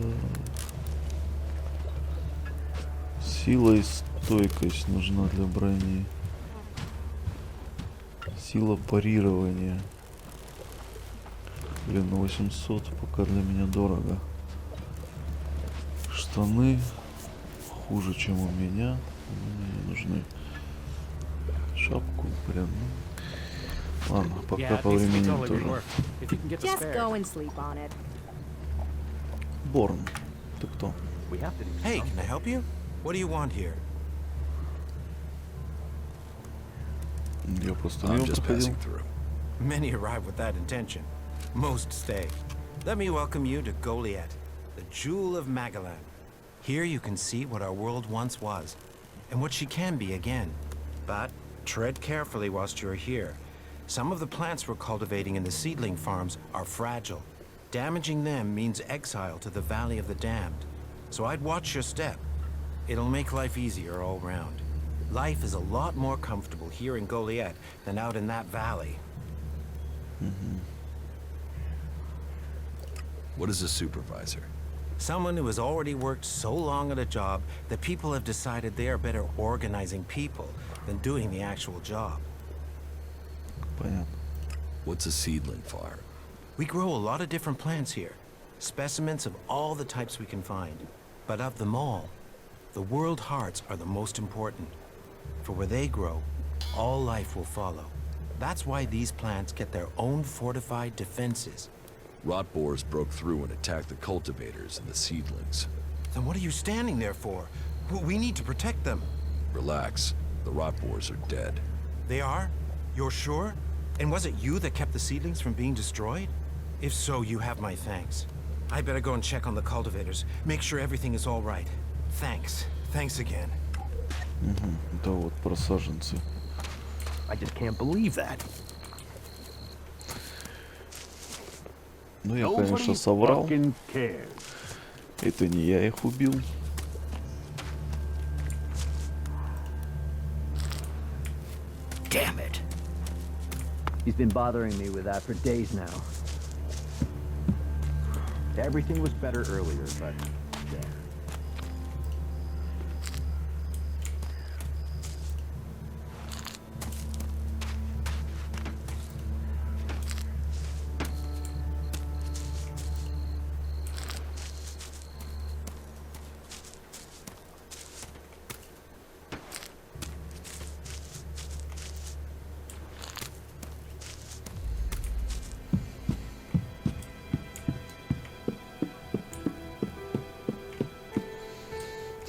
Сила и стойкость нужна для брони. Сила парирования. Блин, на 800 пока для меня дорого. Штаны хуже, чем у меня. Мне нужны. Шапку, блин. Ладно, пока по времени тоже. Just go and sleep on it. Борн. Ты кто? Hey, can I help you? What do you want here? Я просто I'm мимо just проходил. passing through. Many arrive with that intention. Most stay. Let me welcome you to Goliet, the jewel of Magellan. Here you can see what our world once was, and what she can be again. But tread carefully whilst you're here. Some of the plants we're cultivating in the seedling farms are fragile. Damaging them means exile to the Valley of the Damned. So I'd watch your step. It'll make life easier all round. Life is a lot more comfortable here in Goliet than out in that valley. What is a supervisor? Someone who has already worked so long at a job that people have decided they are better organizing people than doing the actual job. Понятно. What's a seedling farm? We grow a lot of different plants here. Specimens of all the types we can find. But of them all, the world hearts are the most important. For where they grow, all life will follow. That's why these plants get their own fortified defenses. Rot boars broke through and attacked the cultivators and the seedlings. Then what are you standing there for? We need to protect them. Relax. The rot boars are dead. They are? You're sure? And was it you that kept the seedlings from being destroyed? If so, you have my thanks. I better go and check on the cultivators. Make sure everything is all right. Thanks. Thanks again. Да вот про саженцы. I just can't believe that. Ну я, конечно, соврал. Это не я их убил. Damn it. He's been bothering me with that for days now. Everything was better earlier, but...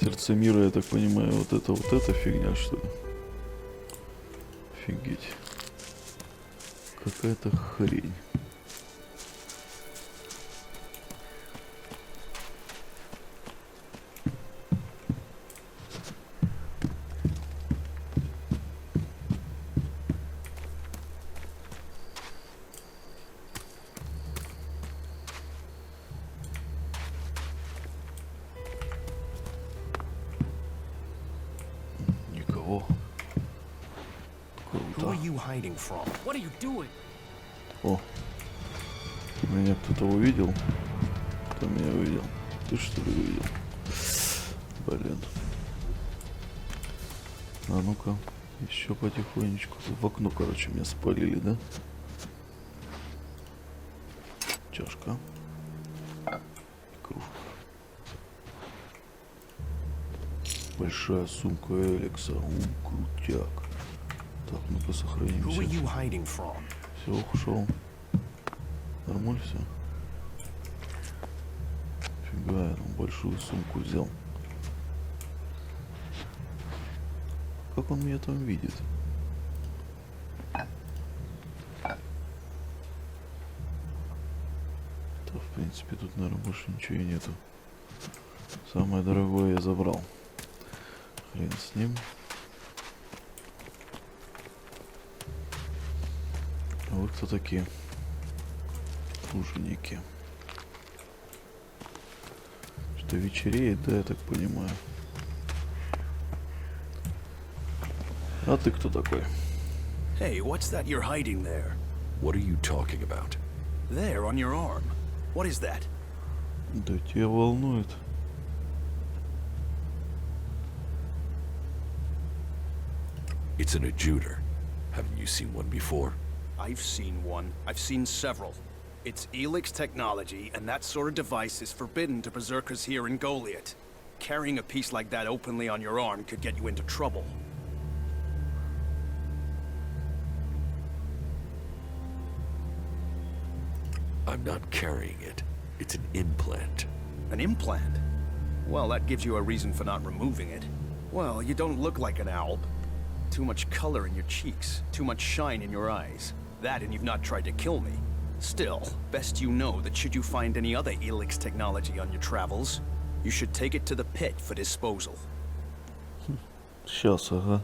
Сердце мира, я так понимаю, вот эта фигня, что ли? Офигеть. Какая-то хрень. you hiding from? What are you doing? О, меня кто-то увидел. Кто меня увидел? Ты что ли увидел? Блин. А ну-ка, еще потихонечку. В окно, короче, меня спалили, да? Чашка. Кружка. Большая сумка Элекса. Крутяк. Так, ну-ка сохранимся. Who are you hiding from? Все, ушел. Нормально все? Фига, я там большую сумку взял. Как он меня там видит? Да, в принципе, тут, наверное, больше ничего и нету. Самое дорогое я забрал. Хрен с ним. А вы кто такие? Труженики. Что вечереет, да, я так понимаю. А ты кто такой? Hey, what's that you're hiding there? What are you talking about? There, on your arm. What is that? Да тебя волнует. It's an adjuter. Haven't you seen one before? I've seen one. I've seen several. It's ELEX technology, and that sort of device is forbidden to berserkers here in Goliet. Carrying a piece like that openly on your arm could get you into trouble. I'm not carrying it. It's an implant. An implant? Well, that gives you a reason for not removing it. Well, you don't look like an owl. Too much color in your cheeks, too much shine in your eyes. That and you've not tried to kill me. Still, best you know that should you find any other ELEX technology on your travels, you should take it to the pit for disposal. Сейчас, ага.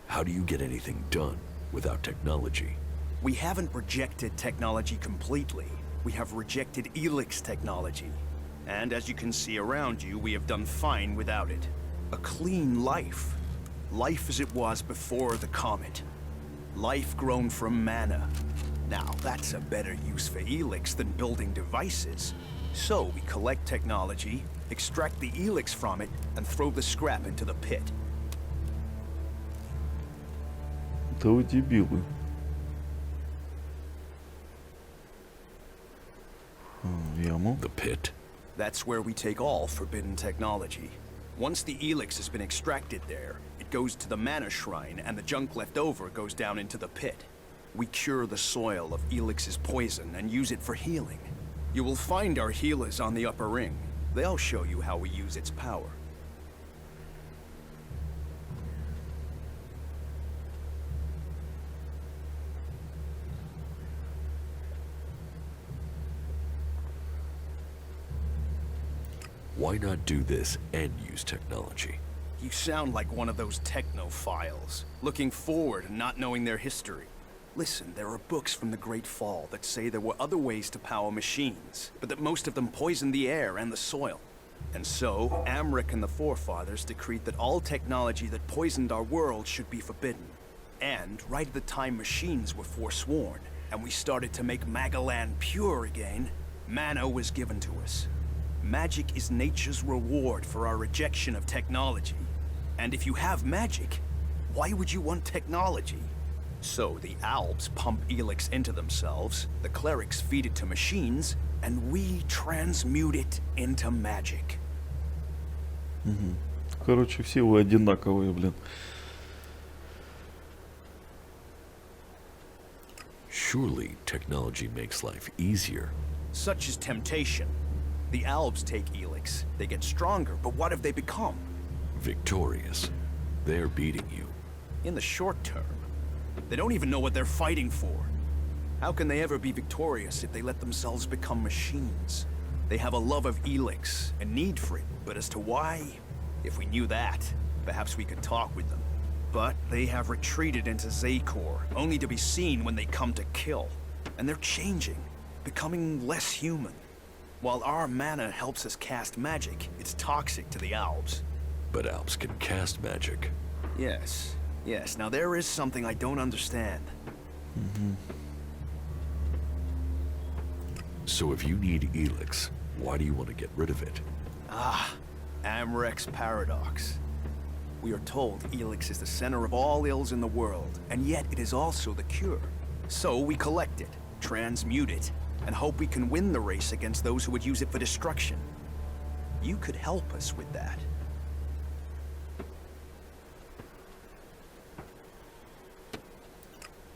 How do you get anything done without technology? We haven't rejected technology completely. We have rejected ELEX technology. And as you can see around you, we have done fine without it. A clean life. Life as it was before the comet. Life grown from mana. Now, that's a better use for ELEX than building devices. So we collect technology, extract the ELEX from it, and throw the scrap into the pit. Да вы дебилы. Яму. The pit? That's where we take all forbidden technology. Once the ELEX has been extracted there, it goes to the mana shrine, and the junk left over goes down into the pit. We cure the soil of ELEX's poison and use it for healing. You will find our healers on the upper ring. They'll show you how we use its power. Why not do this and use technology? You sound like one of those technophiles, looking forward and not knowing their history. Listen, there are books from the Great Fall that say there were other ways to power machines, but that most of them poisoned the air and the soil. And so, Amric and the Forefathers decreed that all technology that poisoned our world should be forbidden. And right at the time machines were forsworn, and we started to make Magalan pure again, mana was given to us. Magic is nature's reward for our rejection of technology. And if you have magic, why would you want technology? So the Alps pump ELEX into themselves, the clerics feed it to machines, and we transmute it into magic. Короче, все вы одинаковые, блин. Surely technology makes life easier. Such is temptation. The Alps take ELEX, they get stronger, but what have they become? Victorious. They're beating you. In the short term. They don't even know what they're fighting for. How can they ever be victorious if they let themselves become machines? They have a love of ELEX, a need for it, but as to why, if we knew that, perhaps we could talk with them. But they have retreated into Zakor, only to be seen when they come to kill. And they're changing, becoming less human. While our mana helps us cast magic, it's toxic to the Alps. But Alps can cast magic. Yes, Yes, now there is something I don't understand. So if you need ELEX, why do you want to get rid of it? Ah, Amrek's paradox. We are told ELEX is the center of all ills in the world, and yet it is also the cure. So we collect it, transmute it, and hope we can win the race against those who would use it for destruction. You could help us with that.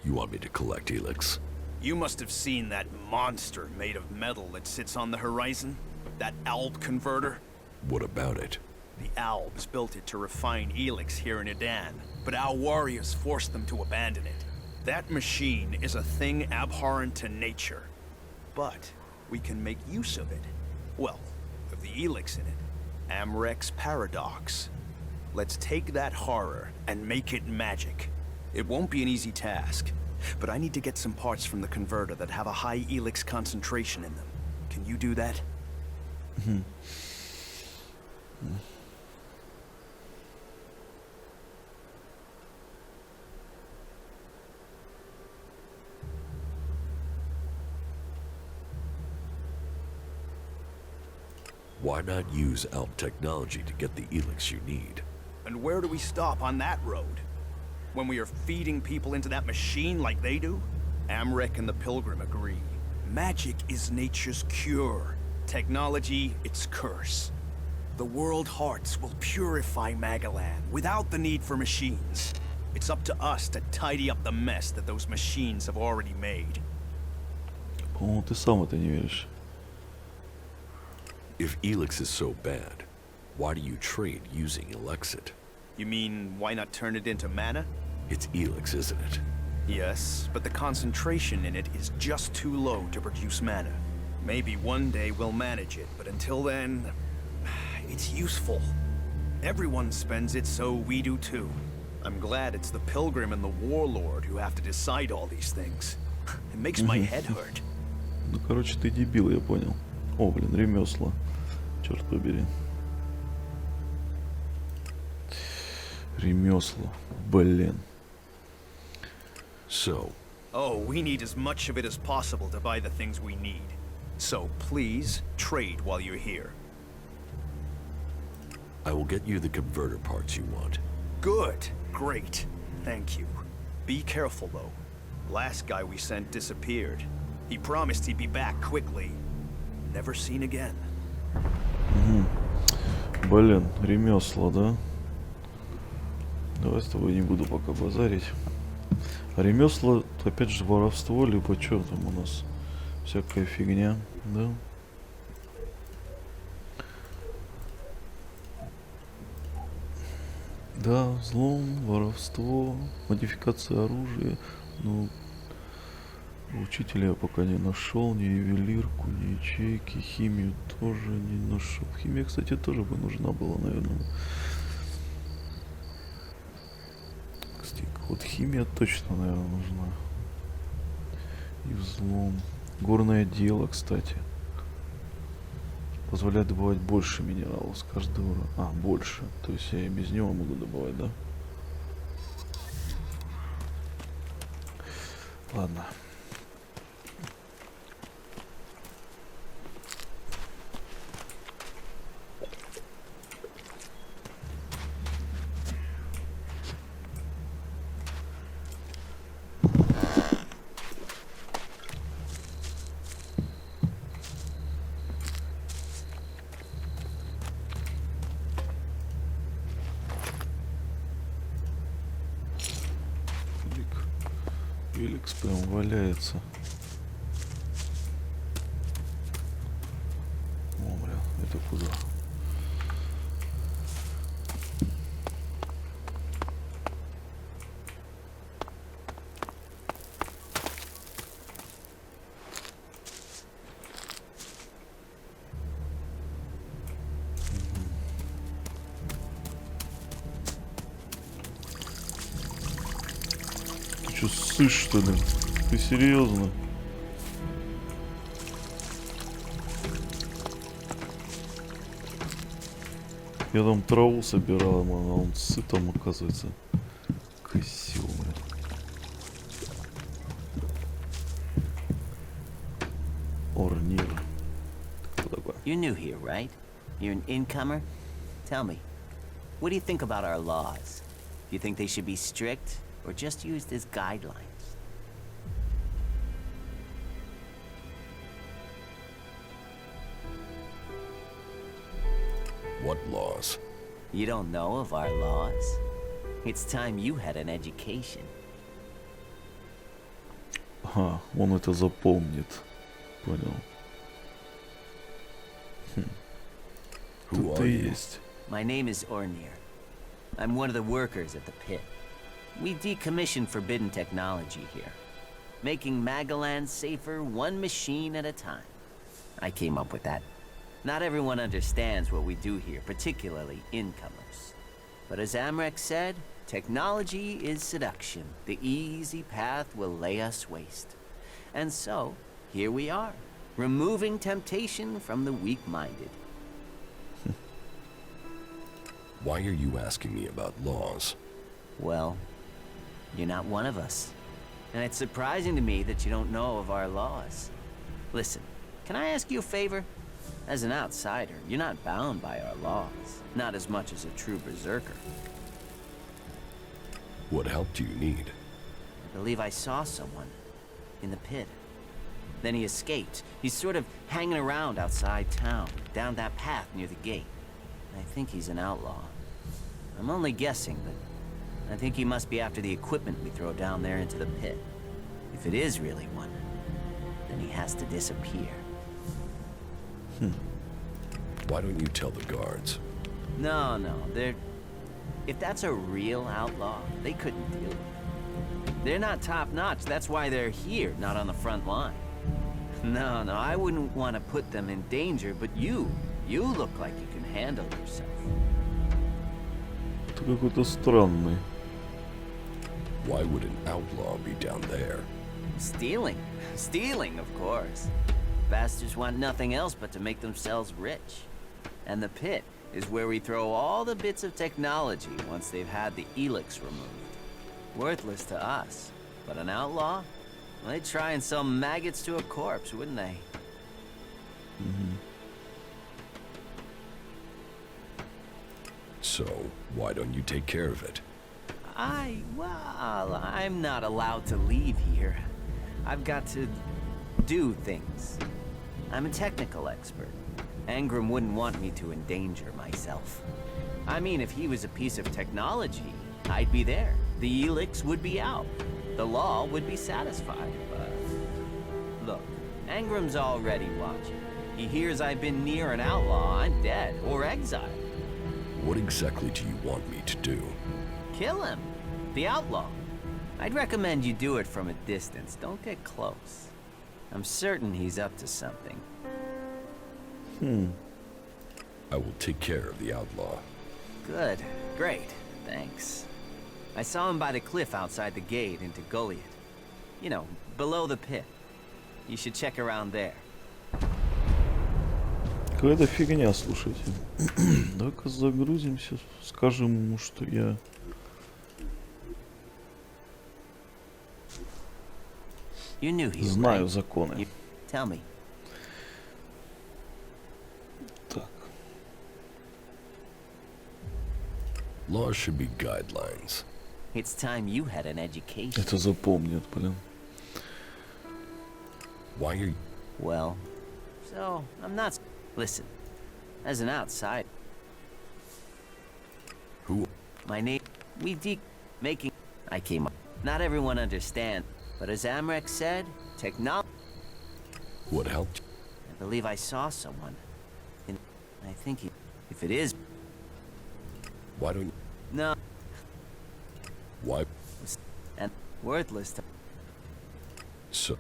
You want me to collect ELEX? You must have seen that monster made of metal that sits on the horizon? That Alb converter? What about it? The Albs built it to refine ELEX here in Edan, but our warriors forced them to abandon it. That machine is a thing abhorrent to nature. But we can make use of it. Well, with the ELEX in it. Amrek's paradox. Let's take that horror and make it magic. It won't be an easy task, but I need to get some parts from the converter that have a high ELEX concentration in them. Can you do that? Why not use Alp technology to get the ELEX you need? And where do we stop on that road? When we are feeding people into that machine like they do? Amrek and the Pilgrim agree. Magic is nature's cure. Technology, its curse. The world hearts will purify Magalan without the need for machines. It's up to us to tidy up the mess that those machines have already made. По-моему, ты сам это не веришь. If ELEX is so bad, why do you trade using Elexit? You mean, why not turn it into mana? It's ELEX, isn't it? Yes, but the concentration in it is just too low to produce mana. Maybe one day we'll manage it, but until then, it's useful. Everyone spends it, so we do too. I'm glad it's the Pilgrim and the Warlord who have to decide all these things. It makes my head hurt. Ну, короче, ты дебил, я понял. О, блин, ремесла. Черт побери. Ремесла. Блин. So. Oh, we need as much of it as possible to buy the things we need. So please, trade while you're here. I will get you the converter parts you want. Good. Great. Thank you. Be careful, though. Last guy we sent disappeared. He promised he'd be back quickly. Never seen again. Блин, ремесла, да? Давай с тобой не буду пока базарить. А ремесла, опять же, воровство, либо что там у нас? Всякая фигня, да? Да, взлом, воровство, модификация оружия. Ну, учителя я пока не нашел, ни ювелирку, ни ячейки, химию тоже не нашел. Химия, кстати, тоже бы нужна была, наверное. Кстати, вот химия точно, наверное, нужна. И взлом. Горное дело, кстати. Позволяет добывать больше минералов с каждого. А, больше. То есть я и без него могу добывать, да? Ладно. ELEX прям валяется. О, бля, это куда? Че, ссышь, что ли? Ты серьезно? Я там траву собирал, а он сыт там, оказывается. Какая Орнир. Кто такой? You're new here, right? You're an incomer? Tell me, what do you think about our laws? Do you think they should be strict or just used as guidelines? What laws? You don't know of our laws? It's time you had an education. Ага, он это запомнит. Понял. Тут и есть. My name is Ornir. I'm one of the workers at the pit. We decommission forbidden technology here, making Magalan safer one machine at a time. I came up with that. Not everyone understands what we do here, particularly incomers. But as Amrek said, technology is seduction. The easy path will lay us waste. And so, here we are, removing temptation from the weak-minded. Why are you asking me about laws? Well, you're not one of us. And it's surprising to me that you don't know of our laws. Listen, can I ask you a favor? As an outsider, you're not bound by our laws. Not as much as a true berserker. What help do you need? I believe I saw someone in the pit. Then he escaped. He's sort of hanging around outside town, down that path near the gate. I think he's an outlaw. I'm only guessing, but I think he must be after the equipment we throw down there into the pit. If it is really one, then he has to disappear. Why don't you tell the guards? No, they're... If that's a real outlaw, they couldn't deal with it. They're not top-notch, that's why they're here, not on the front line. No, I wouldn't want to put them in danger, but you look like you can handle yourself. Ты какой-то странный. Why would an outlaw be down there? Stealing, of course. Bastards want nothing else but to make themselves rich. And the pit is where we throw all the bits of technology once they've had the ELEX removed. Worthless to us, but an outlaw? Well, they'd try and sell maggots to a corpse, wouldn't they? So, why don't you take care of it? Well, I'm not allowed to leave here. I've got to do things. I'm a technical expert. Angram wouldn't want me to endanger myself. I mean, if he was a piece of technology, I'd be there. The ELEX would be out. The law would be satisfied, but... Look, Angram's already watching. He hears I've been near an outlaw, I'm dead, or exiled. What exactly do you want me to do? Kill him. The outlaw. I'd recommend you do it from a distance. Don't get close. I'm certain he's up to something. I will take care of the outlaw. Good. Great. Thanks. I saw him by the cliff outside the gate into Golliet. You know, below the pit. You should check around there. Какая-то фигня, слушайте. Так-ка загрузимся, скажем ему, что я... Знаю законы. Tell me. Так. Laws should be guidelines. It's time you had an education. Это запомнят, блин. Why are you... Well, so, I'm not... Listen, as an outsider... Who? My name... Making... I came up... Not everyone understands, but as Amrek said, technology... What helped? I believe I saw someone. I think he... If it is... Why don't... No. Why? And worthless to... So...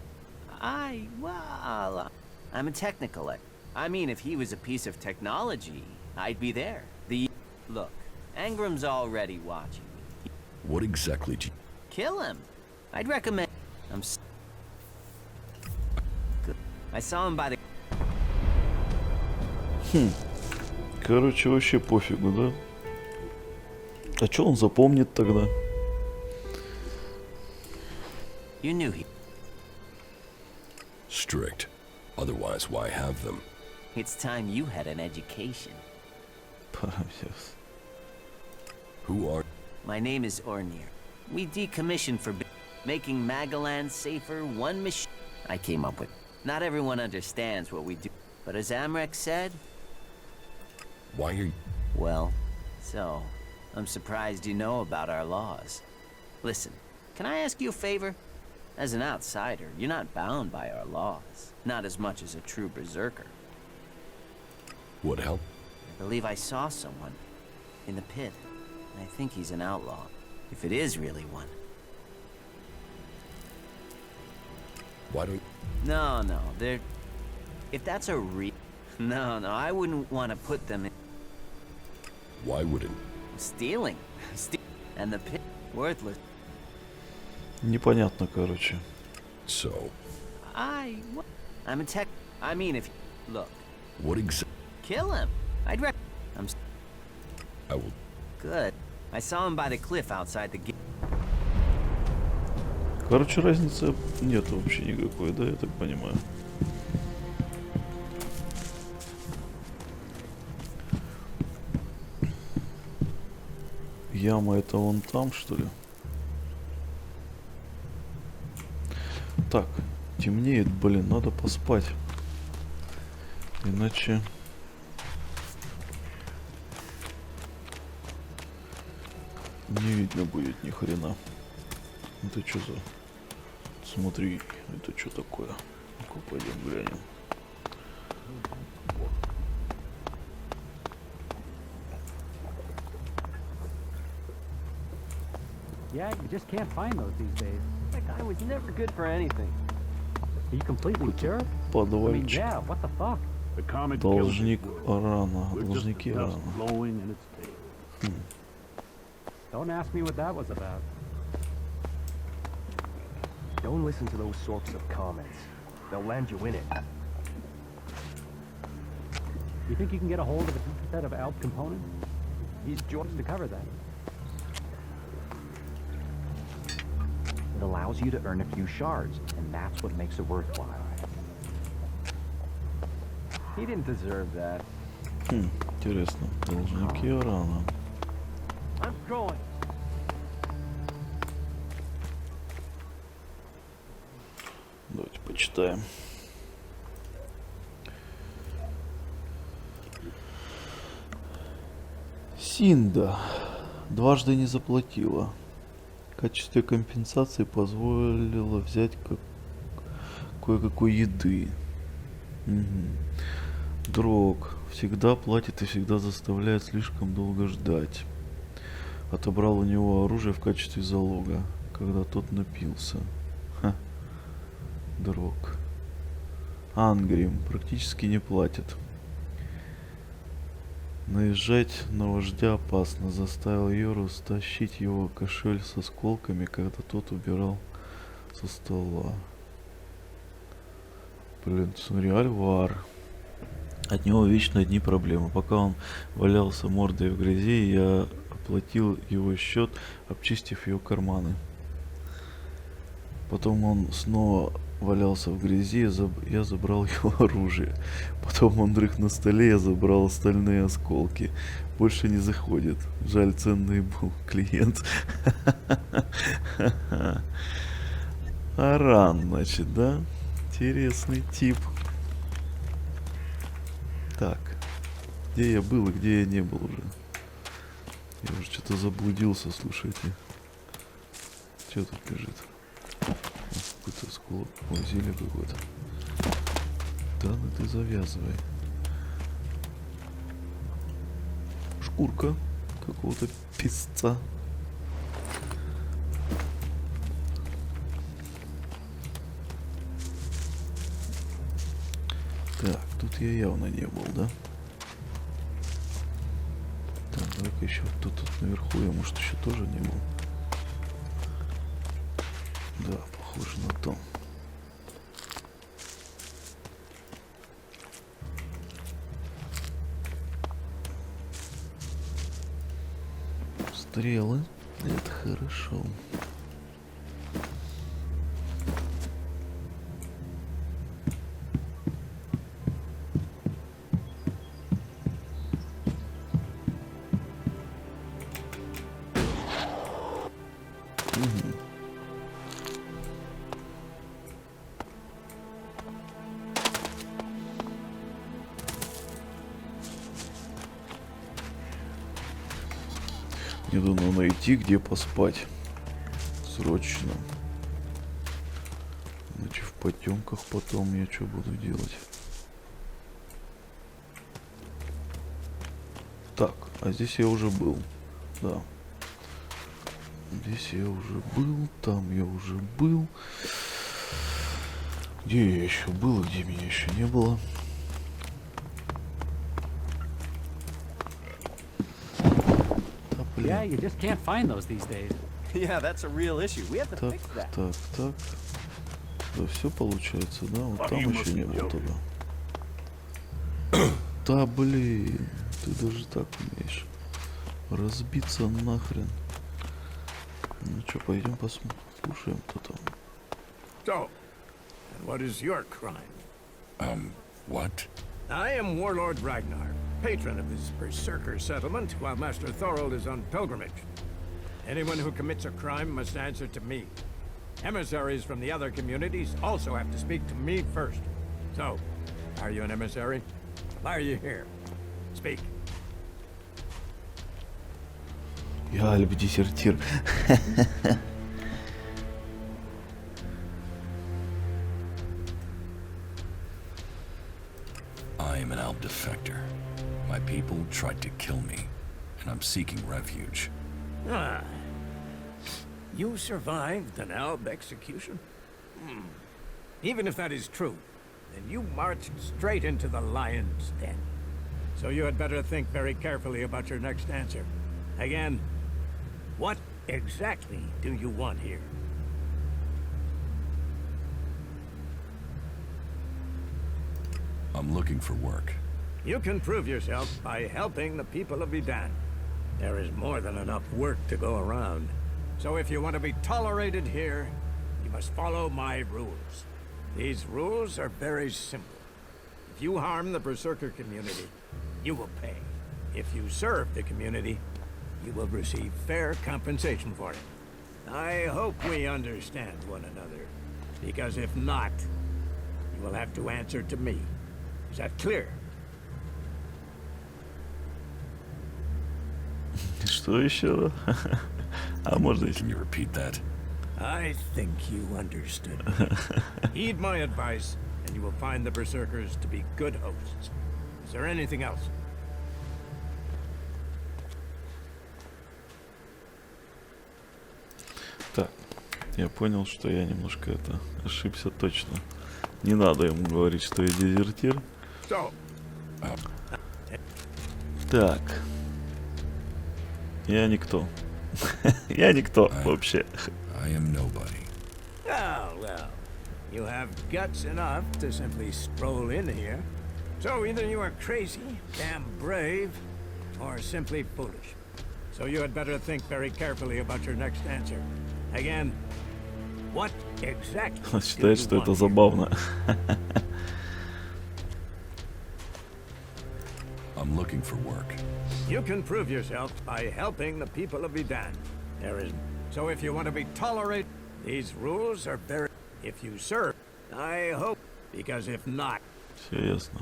Well... I'm a technical expert. I mean, if he was a piece of technology, I'd be there. Look, Angram's already watching me. What exactly do you... Kill him. I'd recommend... Good. I saw him by the... Короче, вообще пофигу, да? А чё он запомнит тогда? You knew he... Strict. Otherwise, why have them? It's time you had an education. Who are... My name is Ornir. We decommissioned for making Magalan safer, one machine. I came up with. Not everyone understands what we do, but as Amrek said... Why are you... Well, so, I'm surprised you know about our laws. Listen, can I ask you a favor? As an outsider, you're not bound by our laws. Not as much as a true berserker. What help? I believe I saw someone in the pit. I think he's an outlaw, if it is really one. Why don't... No, they're... If that's a No, I wouldn't want to put them in... Why wouldn't? Stealing. And the pit... Worthless. Непонятно, короче. So... I'm a tech... I mean, if... Look. What exactly... Kill him. I'd rec... I will... Good. I saw him by the cliff outside the gate. Короче, разницы нет вообще никакой, да, я так понимаю. Яма это вон там, что ли? Так, темнеет, блин, надо поспать. Иначе... Не видно будет ни хрена. Это что за... Смотри, это что такое? Ну-ка, пойдем глянем. Yeah, you just can't find those these days. That guy was never good for anything. Are you completely sure? Подвальчик. Yeah, what the fuck? Должник рано. Должники рано. Don't ask me what that was about. Don't listen to those sorts of comments. They'll land you in it. You think you can get a hold of a set of ALP components? He's joined to cover that. It allows you to earn a few shards, and that's what makes it worthwhile. He didn't deserve that. Интересно. Должники рано. I'm going. Давайте почитаем. Синда дважды не заплатила. В качестве компенсации позволила взять кое-какой еды. Дрог всегда платит и всегда заставляет слишком долго ждать. Отобрал у него оружие в качестве залога, когда тот напился. Ха. Дрог. Ангрим практически не платит. Наезжать на вождя опасно. Заставил Йору стащить его кошель с осколками, когда тот убирал со стола. Блин, смотри, Альвар. От него вечно одни проблемы. Пока он валялся мордой в грязи, я оплатил его счет, обчистив ее карманы. Потом он снова валялся в грязи, я забрал его оружие. Потом он дрых на столе, я забрал остальные осколки. Больше не заходит. Жаль, ценный был клиент. Аран, значит, да? Интересный тип. Так. Где я был и где я не был уже? Я уже что-то заблудился, слушайте. Что тут лежит? Какой-то осколок. Ой, зелье какое-то. Да ну ты завязывай. Шкурка какого-то песца. Так, тут я явно не был, да? Так, давай-ка еще тут наверху я, может, еще тоже не был. Да, похоже на то. Стрелы. Это хорошо. Мне надо найти, где поспать. Срочно. Иначе в потемках потом я что буду делать? Так, а здесь я уже был. Да. Здесь я уже был, там я уже был. Где я еще был, где меня еще не было? Yeah, you just can't find those these days. Yeah, that's a real issue. We have to Так, fix that. так. Да, все получается, да? Вот там еще не был туда. Да блин, ты даже так умеешь. Разбиться нахрен. Ну что, пойдем послушаем, кто там. So, and what is your crime? What? I am Warlord Ragnar, patron of this berserker settlement while Master Thorold is on pilgrimage. Anyone who commits a crime must answer to me. Emissaries from the other communities also have to speak to me first. So, are you an emissary? Why are you here? Speak. Я альп-дезертир. I am an Alp defector. My people tried to kill me, and I'm seeking refuge. Ah. You survived an Alb execution? Even if that is true, then you marched straight into the lion's den. So you had better think very carefully about your next answer. Again, what exactly do you want here? I'm looking for work. You can prove yourself by helping the people of Idan. There is more than enough work to go around. So if you want to be tolerated here, you must follow my rules. These rules are very simple. If you harm the Berserker community, you will pay. If you serve the community, you will receive fair compensation for it. I hope we understand one another, because if not, you will have to answer to me. Is that clear? Что еще? А можно еще? Can you repeat that? I think you understood. Heed my advice, and you will find the Berserkers to be good hosts. Is there anything else? Так, я понял, что я немножко ошибся точно. Не надо ему говорить, что я дезертир. Так. Я никто. Я никто вообще. I am nobody. Oh, well. You have guts enough to simply stroll in here. So either you are crazy, damn brave, or simply foolish. So you had better think very carefully about your next answer. Again, what exactly Он do считает, you что это want? забавно. I'm looking for work. You can prove yourself by helping the people of Idan. There is... So if you want to be tolerated, these rules are very... If you serve, I hope, because if not... Все ясно.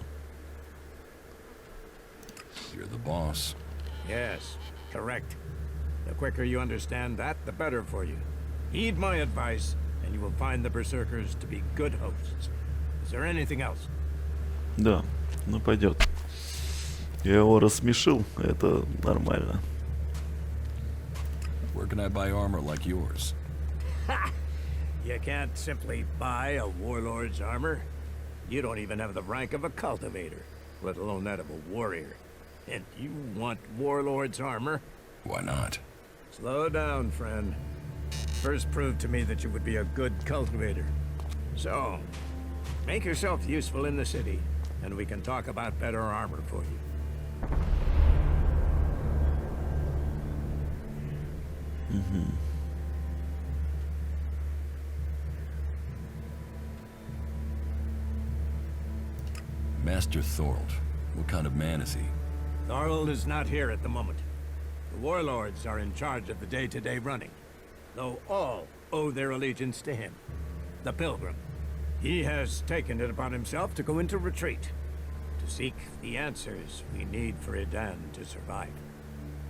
You're the boss. Yes, correct. The quicker you understand that, the better for you. Heed my advice, and you will find the Berserkers to be good hosts. Is there anything else? Да, ну пойдет. Я его рассмешил, это нормально. Where can I buy armor like yours? Ha! You can't simply buy a warlord's armor. You don't even have the rank of a cultivator, let alone that of a warrior. And you want warlord's armor? Why not? Slow down, friend. First prove to me that you would be a good cultivator. So, make yourself useful in the city, and we can talk about better armor for you. Master Thorold. What kind of man is he? Thorold is not here at the moment. The warlords are in charge of the day-to-day running, though all owe their allegiance to him, the Pilgrim. He has taken it upon himself to go into retreat, to seek the answers we need for Idan to survive.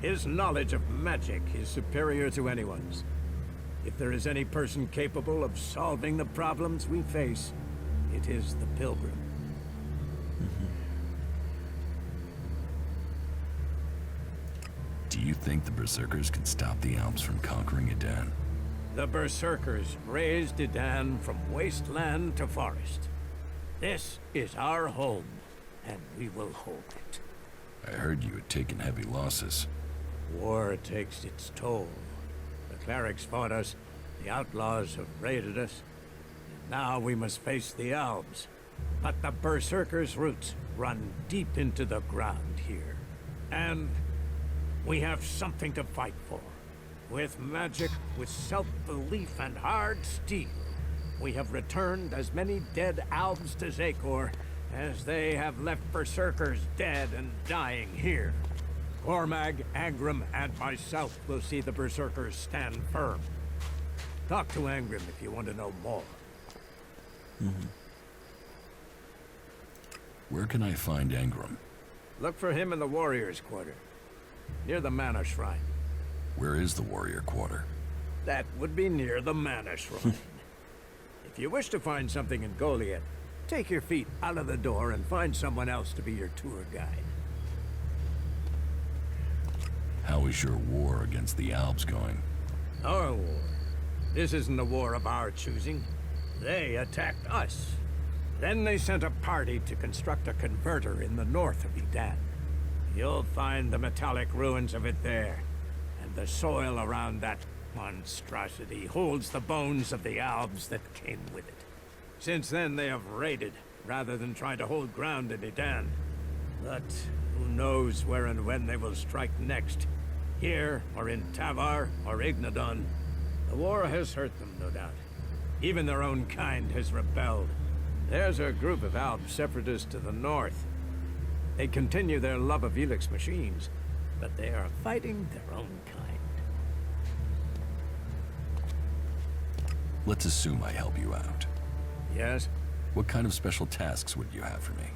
His knowledge of magic is superior to anyone's. If there is any person capable of solving the problems we face, it is the Pilgrim. Do you think the Berserkers can stop the Alps from conquering Edan? The Berserkers raised Edan from wasteland to forest. This is our home, and we will hold it. I heard you had taken heavy losses. War takes its toll. The clerics fought us, the outlaws have raided us. Now we must face the elves. But the Berserkers' roots run deep into the ground here. And we have something to fight for. With magic, with self-belief and hard steel, we have returned as many dead elves to Zakor as they have left Berserkers dead and dying here. Cormag, Angrim, and myself will see the Berserkers stand firm. Talk to Angrim if you want to know more. Where can I find Angrim? Look for him in the Warriors' Quarter, near the Mana Shrine. Where is the Warrior Quarter? That would be near the Mana Shrine. If you wish to find something in Golliet, take your feet out of the door and find someone else to be your tour guide. How is your war against the Alps going? Our war? This isn't a war of our choosing. They attacked us. Then they sent a party to construct a converter in the north of Edan. You'll find the metallic ruins of it there, and the soil around that monstrosity holds the bones of the elves that came with it. Since then, they have raided, rather than trying to hold ground in Edan. But who knows where and when they will strike next? Here, or in Tavar, or Ignadon. The war has hurt them, no doubt. Even their own kind has rebelled. There's a group of Alp separatists to the north. They continue their love of ELEX machines, but they are fighting their own kind. Let's assume I help you out. Yes? What kind of special tasks would you have for me?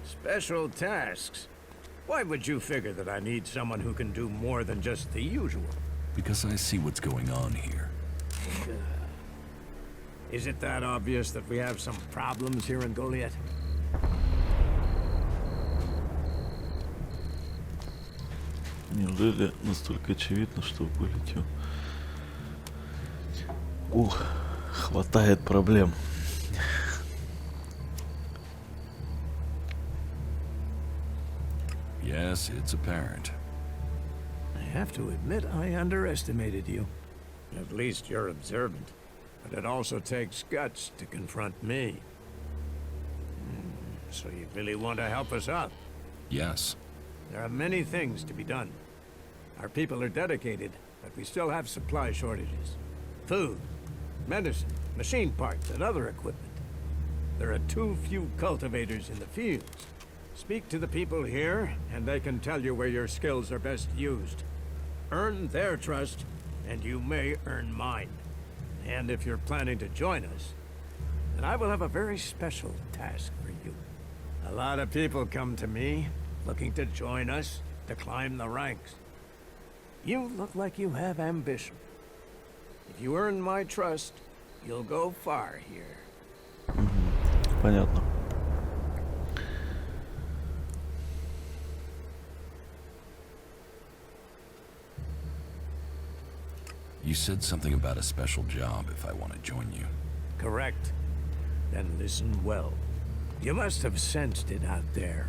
Special tasks? Why would you figure that I need someone who can do more than just the usual? Because I see what's going on here. Is it that obvious that we have some problems here in Golliet? Неужели настолько очевидно, что в Голиете? Ух, хватает проблем. Yes, it's apparent. I have to admit I underestimated you. At least you're observant. But it also takes guts to confront me. So you really want to help us out? Yes. There are many things to be done. Our people are dedicated, but we still have supply shortages. Food, medicine, machine parts, and other equipment. There are too few cultivators in the fields. Speak to the people here, and they can tell you where your skills are best used. Earn their trust, and you may earn mine. And if you're planning to join us, then I will have a very special task for you. A lot of people come to me, looking to join us, to climb the ranks. You look like you have ambition. If you earn my trust, you'll go far here. Понятно. You said something about a special job if I want to join you. Correct. Then listen well. You must have sensed it out there.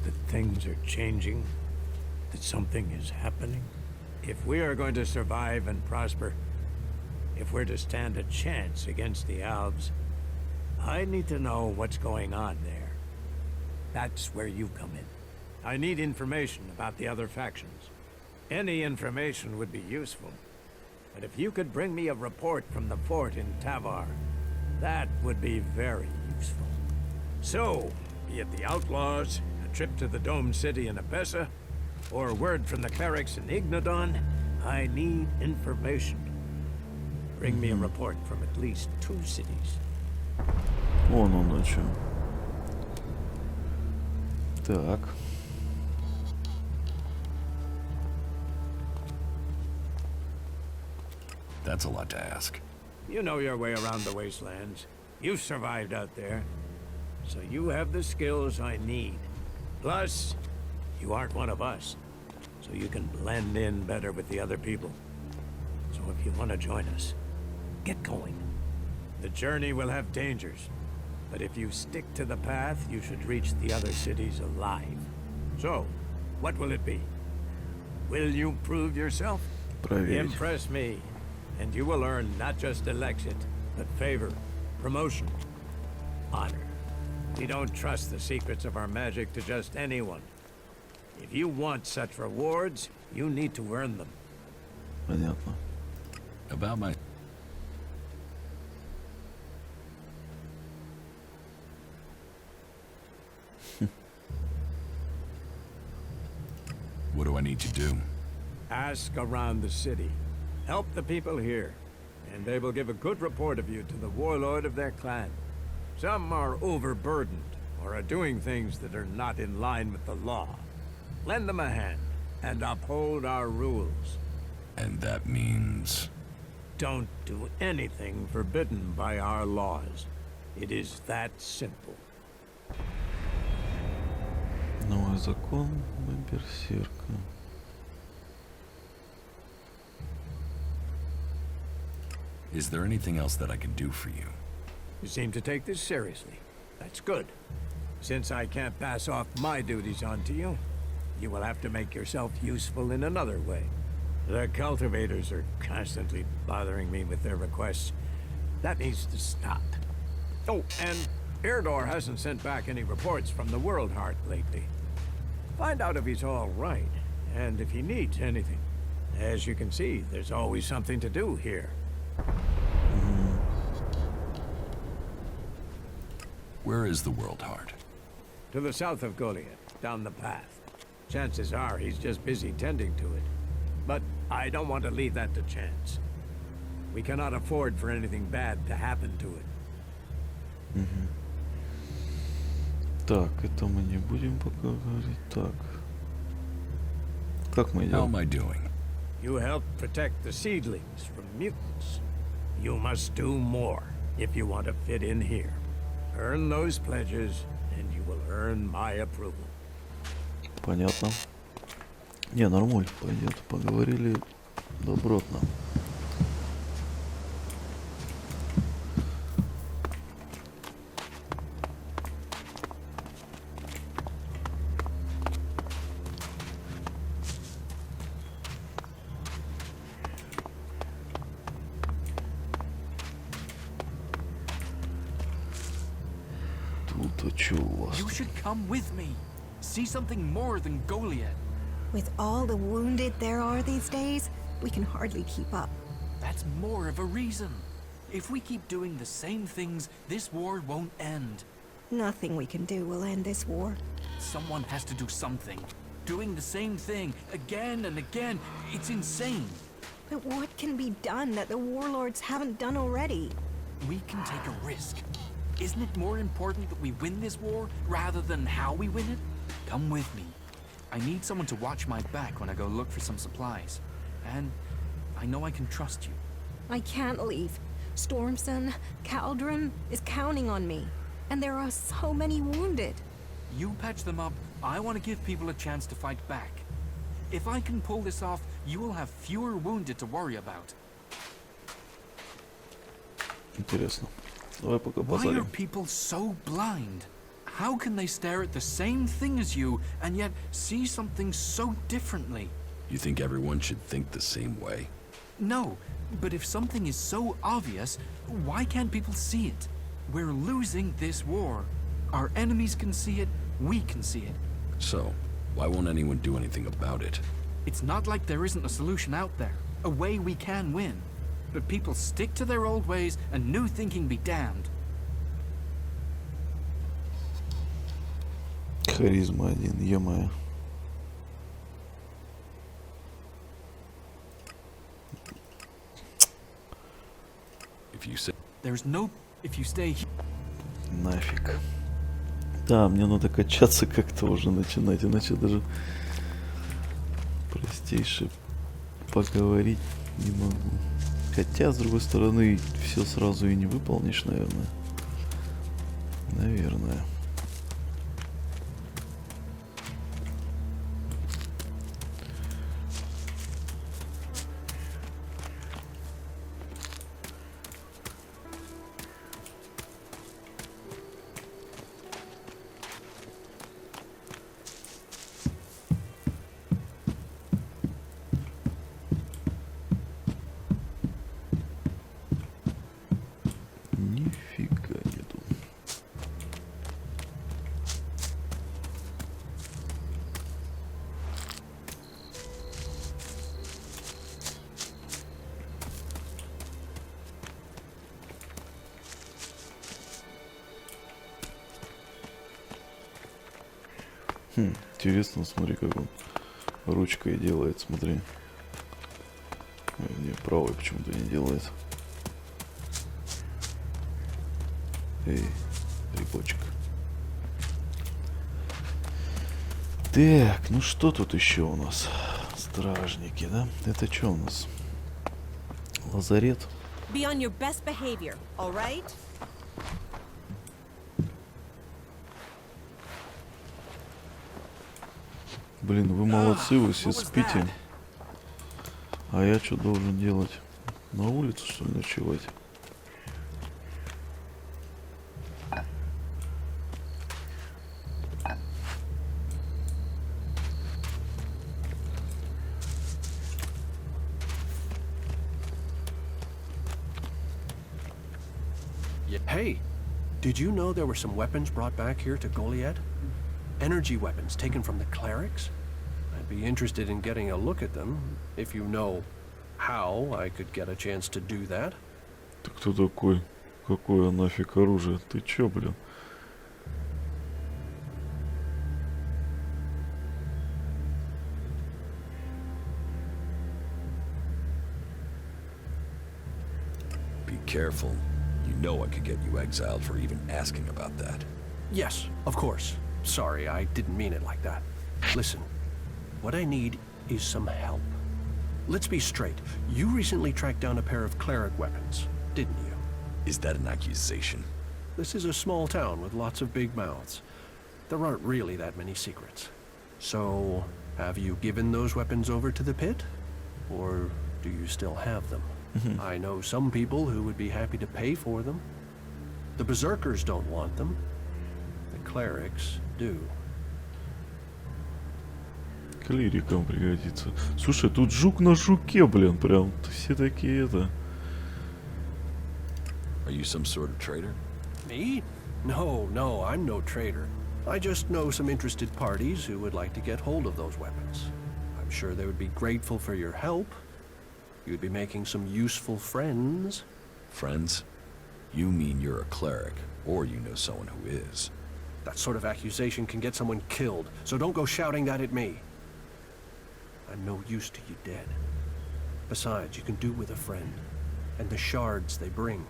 That things are changing. That something is happening. If we are going to survive and prosper, if we're to stand a chance against the Alps, I need to know what's going on there. That's where you come in. I need information about the other factions. Any information would be useful. But if you could bring me a report from the fort in Tavar, that would be very useful. So, be it the outlaws, a trip to the domed city in Abessa, or word from the clerics in Ignadon, I need information. Bring me a report from at least 2 cities. Вон он о чем. Так. That's a lot to ask. You know your way around the wastelands. You've survived out there. So you have the skills I need. Plus, you aren't one of us. So you can blend in better with the other people. So if you want to join us, get going. The journey will have dangers. But if you stick to the path, you should reach the other cities alive. So, what will it be? Will you prove yourself? Проверить. Impress me, and you will earn not just Elexit, but favor, promotion, honor. We don't trust the secrets of our magic to just anyone. If you want such rewards, you need to earn them. Понятно. About my... What do I need to do? Ask around the city. Help the people here, and they will give a good report of you to the warlord of their clan. Some are overburdened, or are doing things that are not in line with the law. Lend them a hand, and uphold our rules. And that means... Don't do anything forbidden by our laws. It is that simple. Новый закон берсерка. Is there anything else that I can do for you? You seem to take this seriously. That's good. Since I can't pass off my duties onto you, you will have to make yourself useful in another way. The cultivators are constantly bothering me with their requests. That needs to stop. Oh, and Erdor hasn't sent back any reports from the World Heart lately. Find out if he's all right, and if he needs anything. As you can see, there's always something to do here. Where is the World Heart? To the south of Golиет, down the path. Chances are he's just busy tending to it. But I don't want to leave that to chance. We cannot afford for anything bad to happen to it. Так, это мы не будем пока говорить. Так. Как мы идем? How am I doing? You helped protect the seedlings from mutants. You must do more if you want to fit in here. Earn those pledges, and you will earn my approval. Понятно. Не, нормально пойдет. Поговорили добротно. Тут а чё у вас? You should come with me. See something more than Golиет. With all the wounded there are these days, we can hardly keep up. That's more of a reason. If we keep doing the same things, this war won't end. Nothing we can do will end this war. Someone has to do something. Doing the same thing again and again, it's insane. But what can be done that the warlords haven't done already? We can take a risk. Isn't it more important that we win this war rather than how we win it? Come with me. I need someone to watch my back when I go look for some supplies. And I know I can trust you. I can't leave. Stormson, Caldron is counting on me. And there are so many wounded. You patch them up. I want to give people a chance to fight back. If I can pull this off, you will have fewer wounded to worry about. Интересно. Давай пока Why are позарим. people so blind? How can they stare at the same thing as you and yet see something so differently? You think everyone should think the same way? No, but if something is so obvious, why can't people see it? We're losing this war. Our enemies can see it, we can see it. So, why won't anyone do anything about it? It's not like there isn't a solution out there, a way we can win. But people stick to their old ways and new thinking be damned. Харизма 1, е-мое. If you say... There's no... If you stay here... Нафиг. Да, мне надо качаться как-то уже начинать, иначе даже простейше поговорить не могу. Хотя, с другой стороны, все сразу и не выполнишь, наверное. Наверное. Нифига нету. Интересно, смотри, как он ручкой делает, смотри. Ой, не, правой почему-то не делает. Эй, грибочек. Так, ну что тут еще у нас? Стражники, да? Это что у нас? Лазарет? Be on your best behavior, all right? Блин, вы молодцы, вы все спите. А я что должен делать? На улице, что ли, ночевать? Hey, did you know there were some weapons brought back here to Goliet? Energy weapons taken from the clerics? I'd be interested in getting a look at them, if you know how I could get a chance to do that. Ты кто такой? Какое нафиг оружие? Ты чё, блин? Be careful. You know I could get you exiled for even asking about that. Yes, of course. Sorry, I didn't mean it like that. Listen, what I need is some help. Let's be straight. You recently tracked down a pair of cleric weapons, didn't you? Is that an accusation? This is a small town with lots of big mouths. There aren't really that many secrets. So, have you given those weapons over to the pit? Or do you still have them? I know some people who would be happy to pay for them. The berserkers don't want them. The clerics do. Клирикам пригодится. Слушай, тут жук на жуке, блин, прям все такие это. Are you some sort of traitor? Me? No, I'm no traitor. I just know some interested parties who would like to get hold of those weapons. I'm sure they would be grateful for your help. You'd be making some useful friends. Friends? You mean you're a cleric, or you know someone who is. That sort of accusation can get someone killed, so don't go shouting that at me. I'm no use to you dead. Besides, you can do with a friend, and the shards they bring.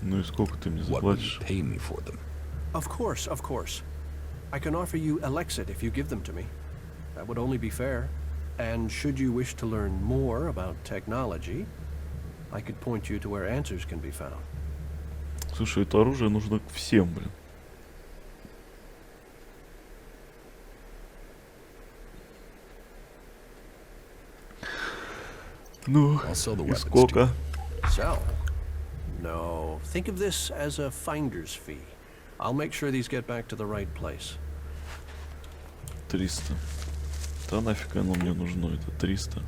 Ну и сколько ты мне What will you заплатишь? pay me for them? Of course. I can offer you ELEX if you give them to me. That would only be fair. And should you wish to learn more about technology, I could point you to where answers can be found. Слушай, это оружие нужно всем, блин. Ну, и сколько? Sell? No. Think of this as a finder's fee. I'll make sure these get back to the right place. 300. Да нафиг оно мне нужно, это 300.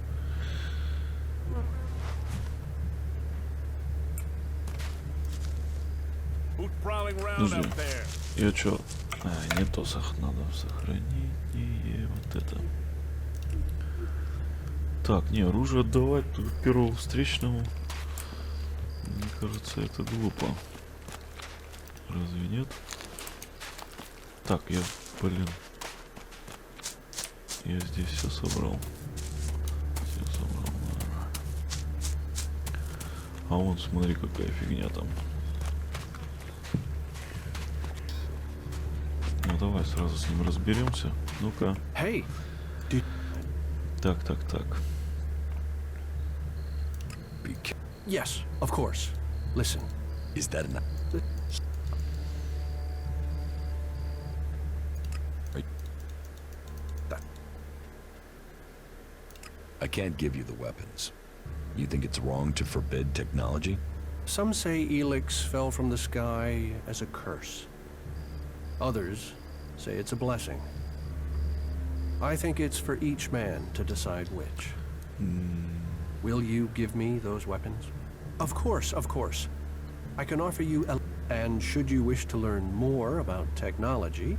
Подожди, я чё? А, не то надо сохранение, вот это. Так, не, оружие отдавать первому встречному. Мне кажется, это глупо. Разве нет? Так, блин. Я здесь все собрал. А вон, смотри, какая фигня там. Ну давай сразу с ним разберемся. Ну-ка. Hey, Так. Yes, of course. Listen. Is that enough? I can't give you the weapons. You think it's wrong to forbid technology? Some say ELEX fell from the sky as a curse. Others say it's a blessing. I think it's for each man to decide which. Will you give me those weapons? Of course. I can offer you a... And should you wish to learn more about technology,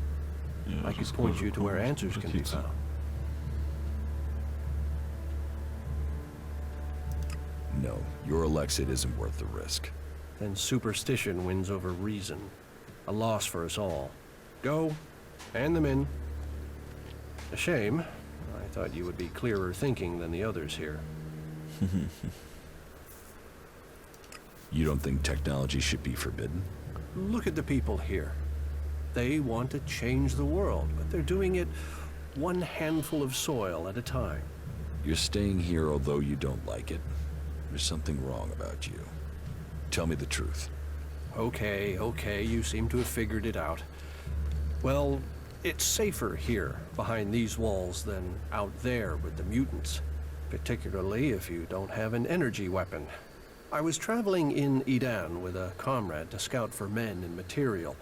I could point you to where answers can be found. No, your Elexit isn't worth the risk. Then superstition wins over reason. A loss for us all. Go, hand them in. A shame. I thought you would be clearer thinking than the others here. You don't think technology should be forbidden? Look at the people here. They want to change the world, but they're doing it one handful of soil at a time. You're staying here although you don't like it. There's something wrong about you. Tell me the truth. Okay, you seem to have figured it out. Well, it's safer here, behind these walls, than out there with the mutants. Particularly if you don't have an energy weapon. I was traveling in Edan with a comrade to scout for men and material.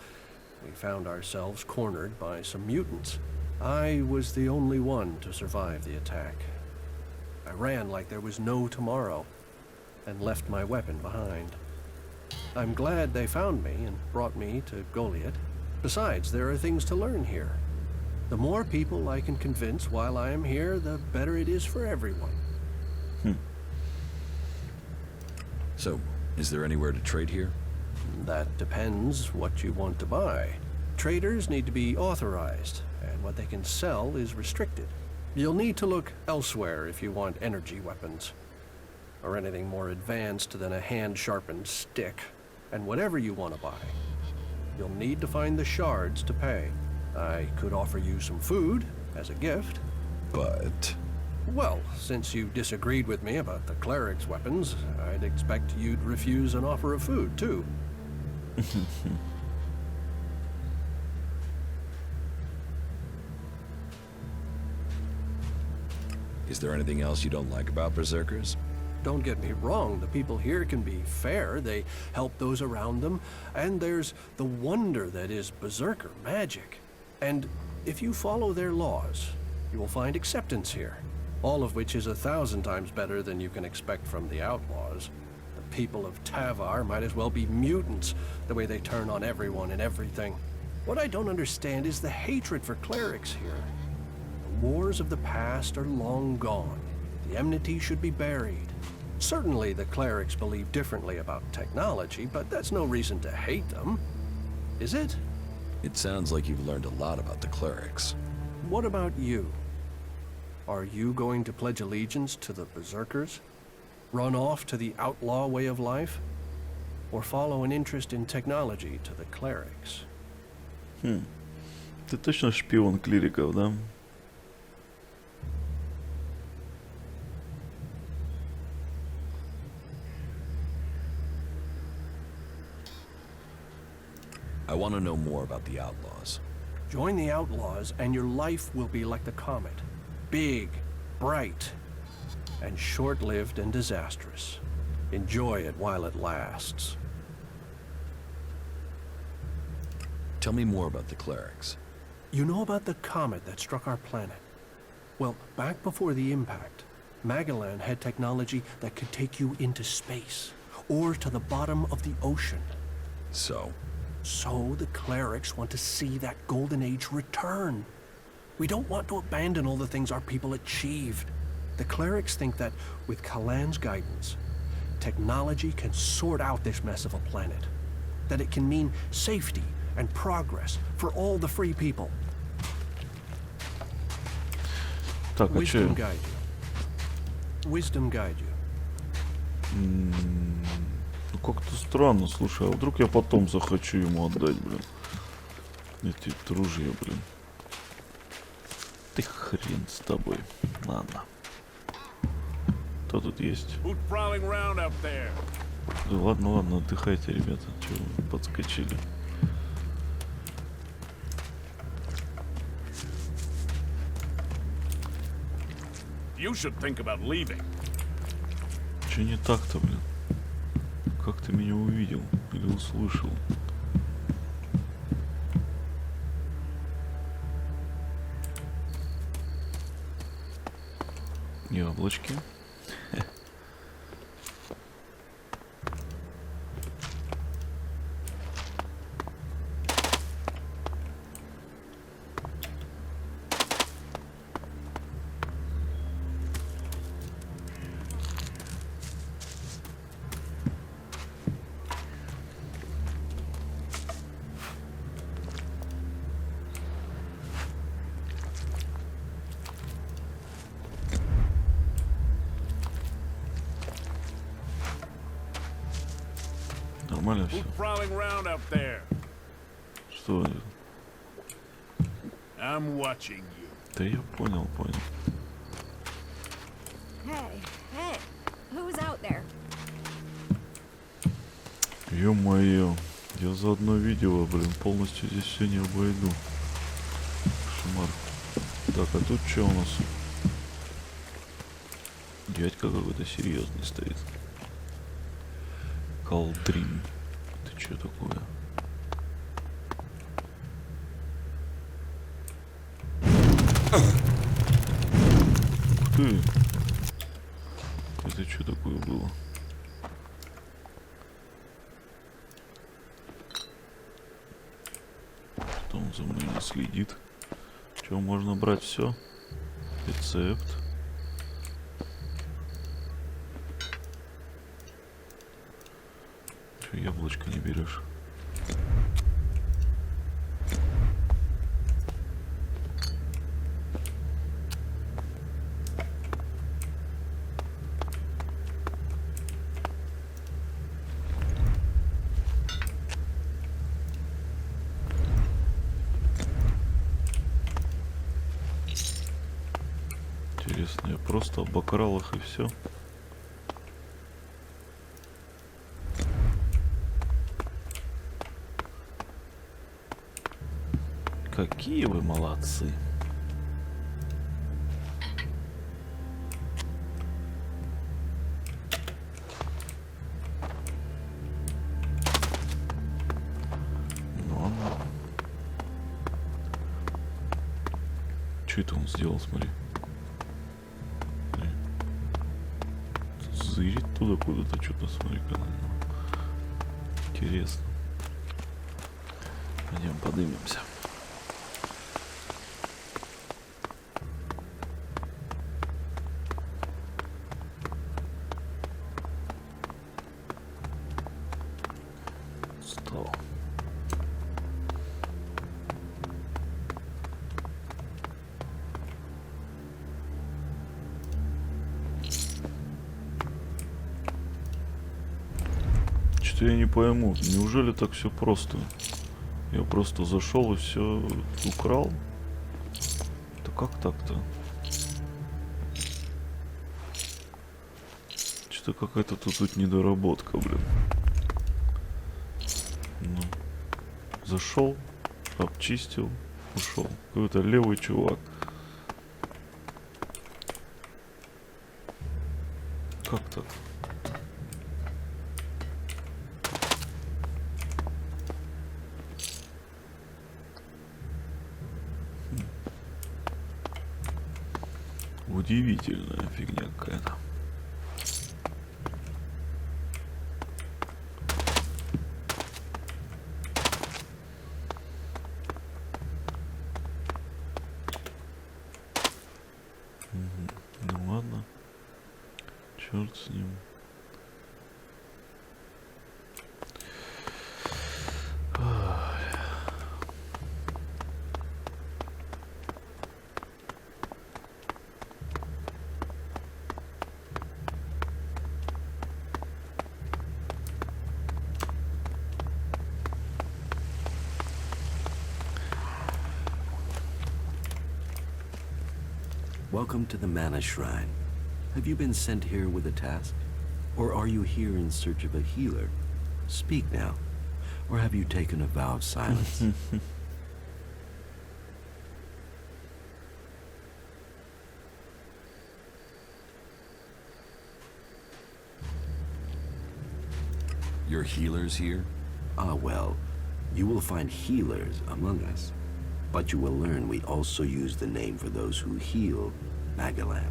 We found ourselves cornered by some mutants. I was the only one to survive the attack. I ran like there was no tomorrow, and left my weapon behind. I'm glad they found me and brought me to Golliet. Besides, there are things to learn here. The more people I can convince while I am here, the better it is for everyone. So, is there anywhere to trade here? That depends what you want to buy. Traders need to be authorized, and what they can sell is restricted. You'll need to look elsewhere if you want energy weapons, or anything more advanced than a hand-sharpened stick. And whatever you want to buy, you'll need to find the shards to pay. I could offer you some food as a gift. But... Well, since you disagreed with me about the cleric's weapons, I'd expect you'd refuse an offer of food, too. Is there anything else you don't like about Berserkers? Don't get me wrong, the people here can be fair. They help those around them, and there's the wonder that is Berserker magic. And if you follow their laws, you will find acceptance here. All of which is 1,000 times better than you can expect from the outlaws. The people of Tavar might as well be mutants, the way they turn on everyone and everything. What I don't understand is the hatred for clerics here. The wars of the past are long gone. The enmity should be buried. Certainly the clerics believe differently about technology, but that's no reason to hate them. Is it? It sounds like you've learned a lot about the clerics. What about you? Are you going to pledge allegiance to the Berserkers? Run off to the outlaw way of life? Or follow an interest in technology to the clerics? Ты точно шпион клириков, да? I want to know more about the outlaws. Join the outlaws and your life will be like the comet. Big, bright, and short-lived and disastrous. Enjoy it while it lasts. Tell me more about the clerics. You know about the comet that struck our planet? Well, back before the impact, Magellan had technology that could take you into space, or to the bottom of the ocean. So the clerics want to see that golden age return. We don't want to abandon all the things our people achieved. The clerics think that with Kalan's guidance, technology can sort out this mess of a planet. That it can mean safety and progress for all the free people. Wisdom guide you. Wisdom guide you. Ну как-то странно, слушай, а вдруг я потом захочу ему отдать, блин. Эти ружья, блин. Ты хрен с тобой. Ладно. Кто тут есть? Who's prowling around up there? Да ладно, ладно, отдыхайте, ребята. Чего вы подскочили? You should think about leaving. Че не так-то, блин? Как ты меня увидел или услышал? Яблочки. Нормально все. Who's prowling around up there? Что? I'm watching you. Да я понял, понял. Hey, hey, who's out there? Ё-моё, я за одно видео, блин, полностью здесь все не обойду. Шмар. Так, а тут что у нас? Дядька какой-то серьезный стоит. Колдрин. Это что такое? Ух ты! Это что такое было? Что он за мной не следит? Чего, можно брать все? Рецепт. Чего яблочко не берешь? Интересно, я просто обокрал их и все. Какие вы молодцы. Ну, что это он сделал, смотри. Зырит туда куда-то, что-то, смотри-ка. Интересно. Пойдем поднимемся. Стол. Что я не пойму, неужели так все просто? Я просто зашел и все украл? Да как так-то? Что-то какая-то тут недоработка, блин. Ну, зашел, обчистил, ушел. Какой-то левый чувак. Как так? Удивительная фигня какая-то. Ну ладно. Черт с ним. Welcome to the Mana Shrine. Have you been sent here with a task? Or are you here in search of a healer? Speak now. Or have you taken a vow of silence? Your healers here? Ah, well, you will find healers among us. But you will learn we also use the name for those who heal, Magalan.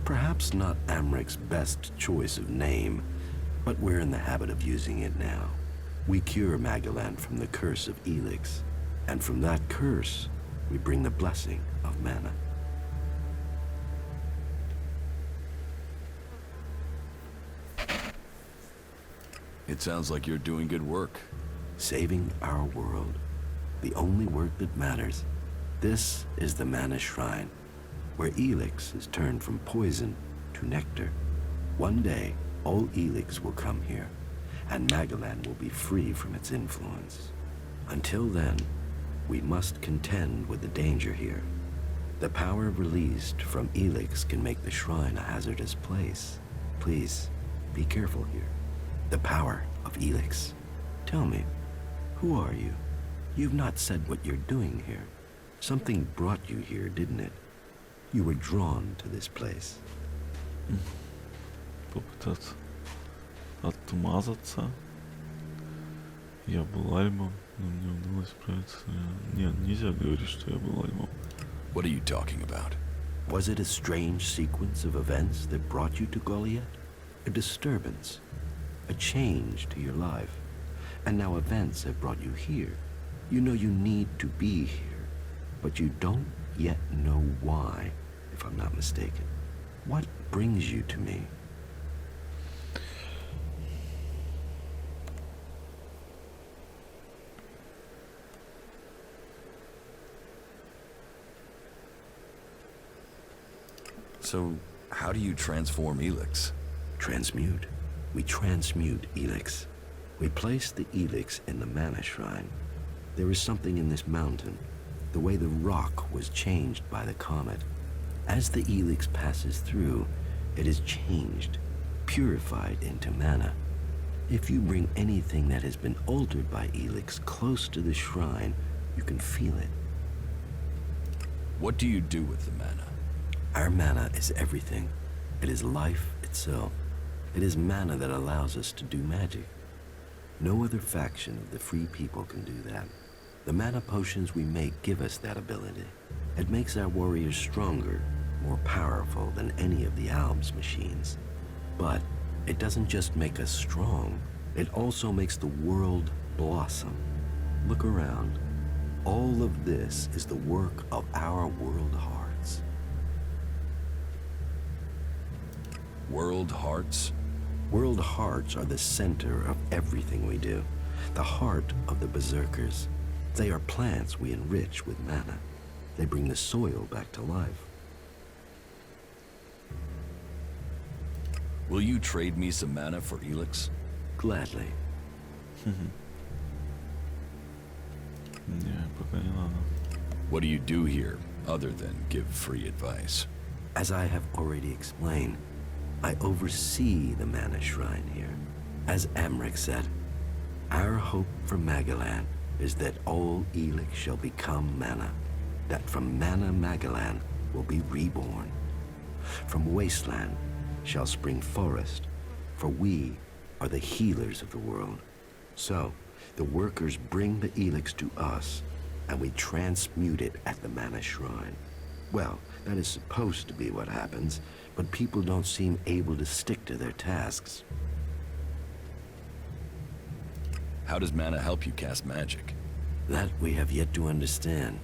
Perhaps not Amric's best choice of name, but we're in the habit of using it now. We cure Magalan from the curse of ELEX, and from that curse, we bring the blessing of mana. It sounds like you're doing good work. Saving our world. The only work that matters. This is the Mana Shrine, where ELEX is turned from poison to nectar. One day, all ELEX will come here, and Magalan will be free from its influence. Until then, we must contend with the danger here. The power released from ELEX can make the shrine a hazardous place. Please, be careful here. The power of ELEX. Tell me, who are you? You've not said what you're doing here. Something brought you here, didn't it? You were drawn to this place. Попытаться отмазаться. Я был альмом, но мне удалось справиться. Нет, нельзя говорить, что я был альмом. What are you talking about? Was it a strange sequence of events that brought you to Golliet? A disturbance? A change to your life? And now events have brought you here. You know you need to be here, but you don't yet know why, if I'm not mistaken. What brings you to me? So, how do you transform ELEX? Transmute. We transmute ELEX. We place the ELEX in the Mana Shrine. There is something in this mountain, the way the rock was changed by the comet. As the ELEX passes through, it is changed, purified into mana. If you bring anything that has been altered by ELEX close to the shrine, you can feel it. What do you do with the mana? Our mana is everything. It is life itself. It is mana that allows us to do magic. No other faction of the free people can do that. The mana potions we make give us that ability. It makes our warriors stronger, more powerful than any of the Alb's machines. But it doesn't just make us strong, it also makes the world blossom. Look around. All of this is the work of our world hearts. World hearts? World hearts are the center of everything we do. The heart of the berserkers. They are plants we enrich with mana. They bring the soil back to life. Will you trade me some mana for ELEX? Gladly. What do you do here, other than give free advice? As I have already explained, I oversee the Mana Shrine here. As Amric said, our hope for Magalan is that all ELEX shall become mana, that from mana Magalan will be reborn. From wasteland shall spring forest, for we are the healers of the world. So, the workers bring the ELEX to us, and we transmute it at the Mana Shrine. Well, that is supposed to be what happens, but people don't seem able to stick to their tasks. How does mana help you cast magic? That we have yet to understand,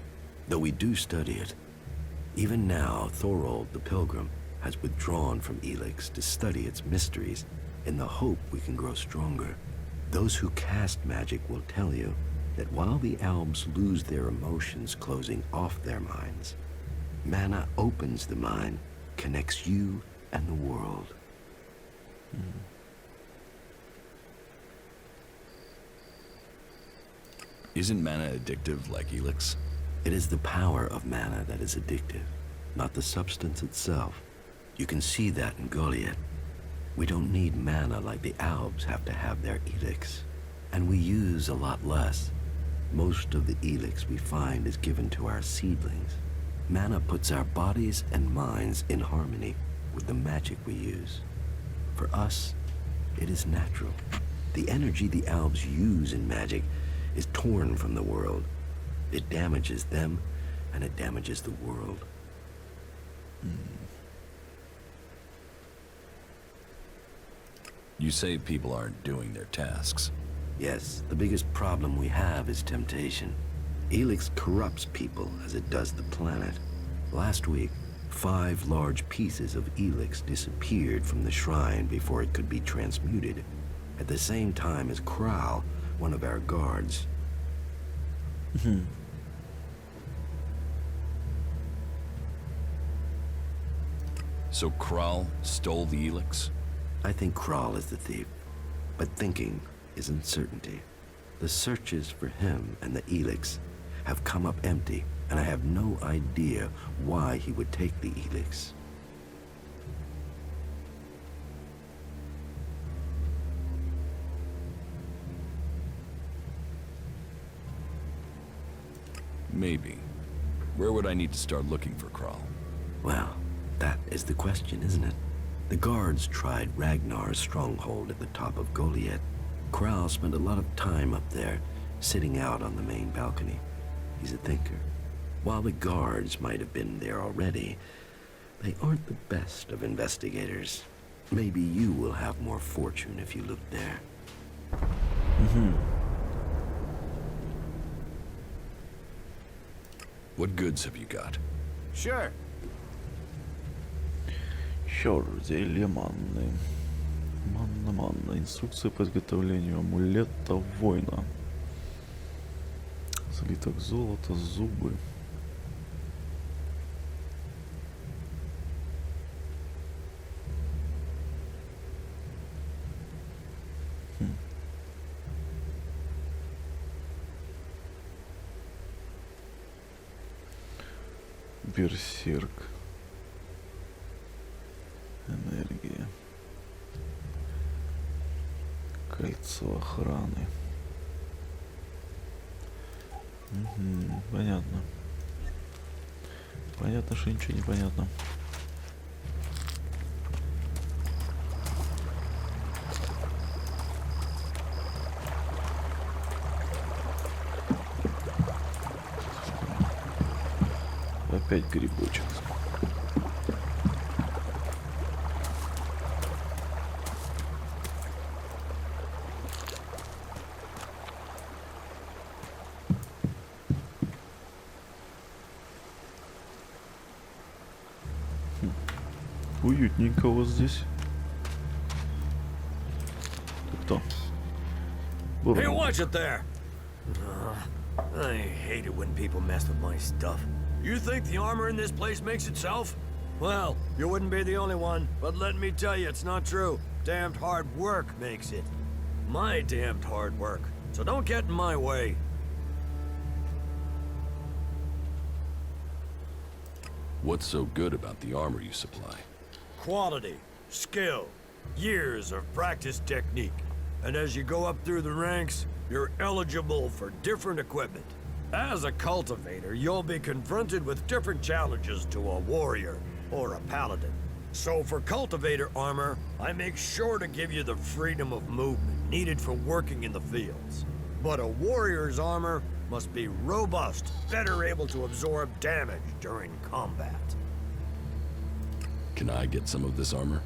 though we do study it. Even now, Thorold the Pilgrim has withdrawn from ELEX to study its mysteries in the hope we can grow stronger. Those who cast magic will tell you that while the Albs lose their emotions closing off their minds, mana opens the mind, connects you and the world. Isn't mana addictive like ELEX? It is the power of mana that is addictive, not the substance itself. You can see that in Goliet. We don't need mana like the Alps have to have their ELEX. And we use a lot less. Most of the ELEX we find is given to our seedlings. Mana puts our bodies and minds in harmony with the magic we use. For us, it is natural. The energy the Alps use in magic is torn from the world. It damages them, and it damages the world. You say people aren't doing their tasks. Yes, the biggest problem we have is temptation. ELEX corrupts people as it does the planet. Last week, 5 large pieces of ELEX disappeared from the shrine before it could be transmuted, at the same time as Kral, one of our guards. So Kral stole the ELEX? I think Kral is the thief, but thinking isn't certainty. The searches for him and the ELEX have come up empty, and I have no idea why he would take the ELEX. Maybe. Where would I need to start looking for Kral? Well, that is the question, isn't it? The guards tried Ragnar's stronghold at the top of Goliet. Kral spent a lot of time up there, sitting out on the main balcony. He's a thinker. While the guards might have been there already, they aren't the best of investigators. Maybe you will have more fortune if you look there. What goods have you got? Sure. Зелье манны. Манна. Инструкция по изготовлению амулета воина. Слиток золота, зубы. Берсерк. Энергия. Кольцо охраны. Понятно. Понятно, что ничего не понятно. Опять грибочек. Уютненько вот здесь. Кто? Hey, watch it there! I hate it when people mess with my stuff. You think the armor in this place makes itself? Well, you wouldn't be the only one, but let me tell you, it's not true. Damned hard work makes it. My damned hard work. So don't get in my way. What's so good about the armor you supply? Quality, skill, years of practice technique. And as you go up through the ranks, you're eligible for different equipment. As a cultivator, you'll be confronted with different challenges to a warrior or a paladin. So for cultivator armor, I make sure to give you the freedom of movement needed for working in the fields. But a warrior's armor must be robust, better able to absorb damage during combat. Can I get some of this armor?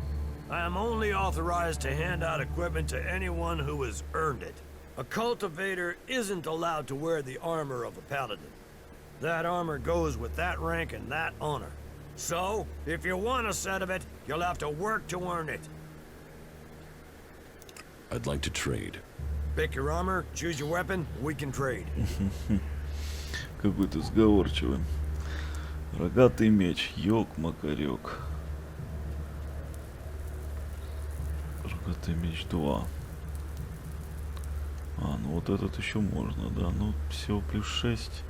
I am only authorized to hand out equipment to anyone who has earned it. A cultivator isn't allowed to wear the armor of a paladin. That armor goes with that rank and that honor. So, if you want a set of it, you'll have to work to earn it. I'd like to trade. Pick your armor, choose your weapon, we can trade. Какой ты сговорчивый. Рогатый меч, ёк-макарёк. Рогатый меч 2. Ну вот этот еще можно, да. Ну, всего плюс 6.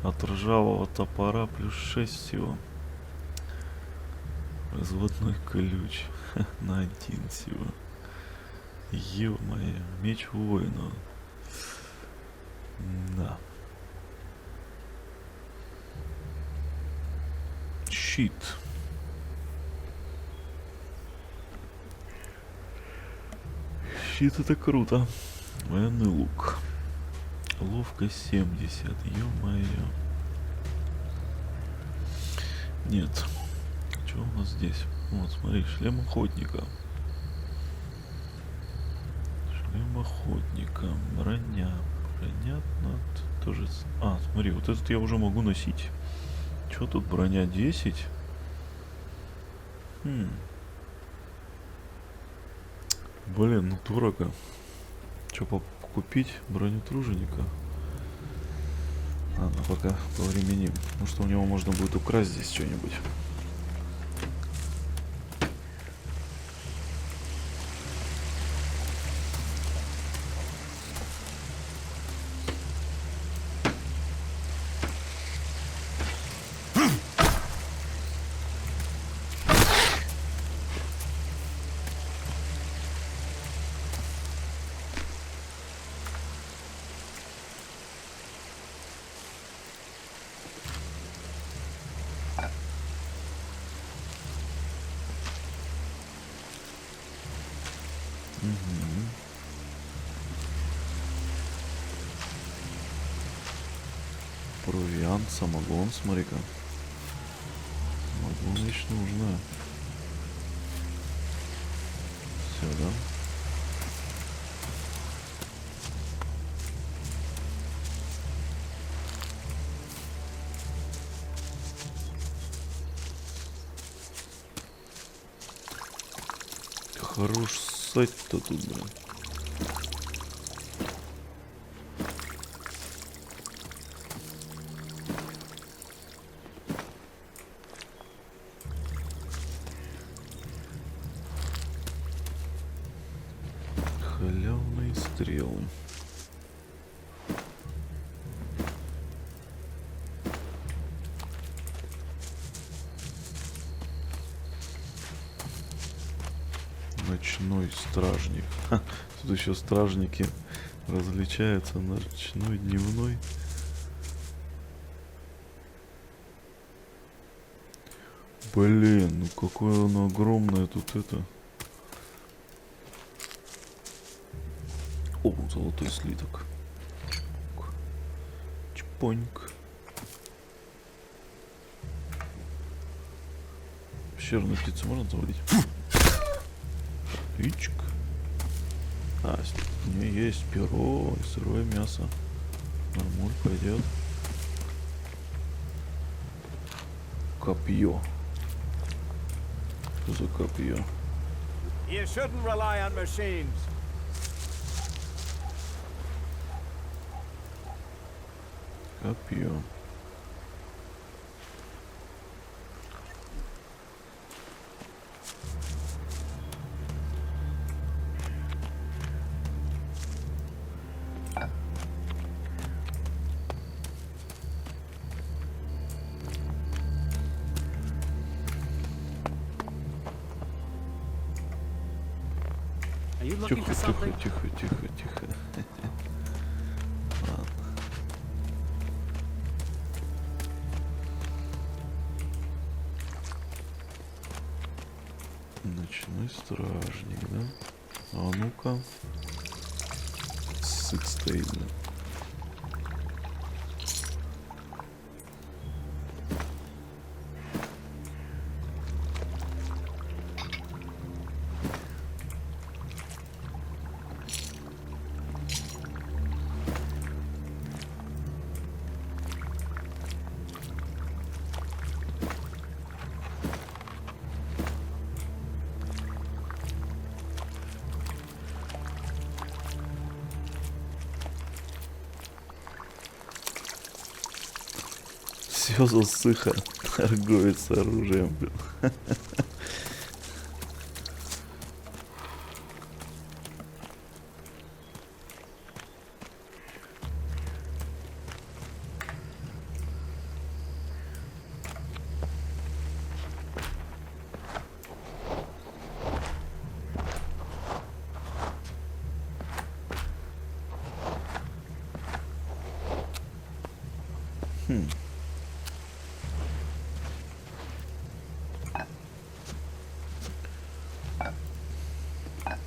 От ржавого топора плюс 6 всего. Разводной ключ. На 1 всего. Ё-моё, меч воина. Да. Щит. Щит это круто. Военный лук. Ловкость 70. Ё-моё. Нет. Что у нас здесь? Вот, смотри, шлем охотника. Шлем охотника. Броня. Броня тоже... А, смотри, вот этот я уже могу носить. Что тут броня 10? Блин, ну дорого. Что купить броню труженика? Ладно, пока повременим. Может, у него можно будет украсть здесь что-нибудь. Провиант, самогон, смотри-ка. Самогон вещь нужна. Все, да? Хорош сайт-то тут, блин. Халявный стрел. Ночной стражник. Ха, тут еще стражники различаются. Ночной, дневной. Блин, ну какое оно огромное тут это. О, золотой слиток. Чпоньк. Пещерную птицу можно завалить? Ичк. А, у нее есть перо и сырое мясо. Нормуль пойдет. Копье. Что за копье? You shouldn't rely on machines. Копье. Тихо, тихо, тихо, тихо, тихо. Ладно. Ночной стражник, да? А ну-ка. Сыт стоит, да? Все засыха. Торговец оружием, блин.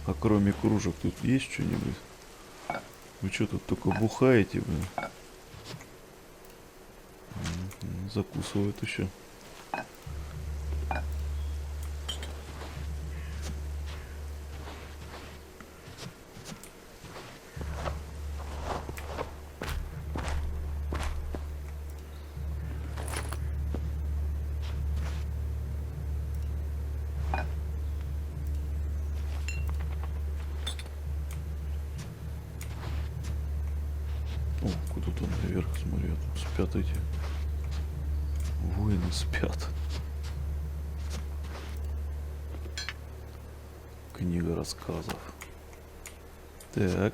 А кроме кружек тут есть что-нибудь? Вы что тут только бухаете, блин? Закусывают еще. О, куда-то наверх, смотри, а тут спят эти. Воины спят. Книга рассказов. Так.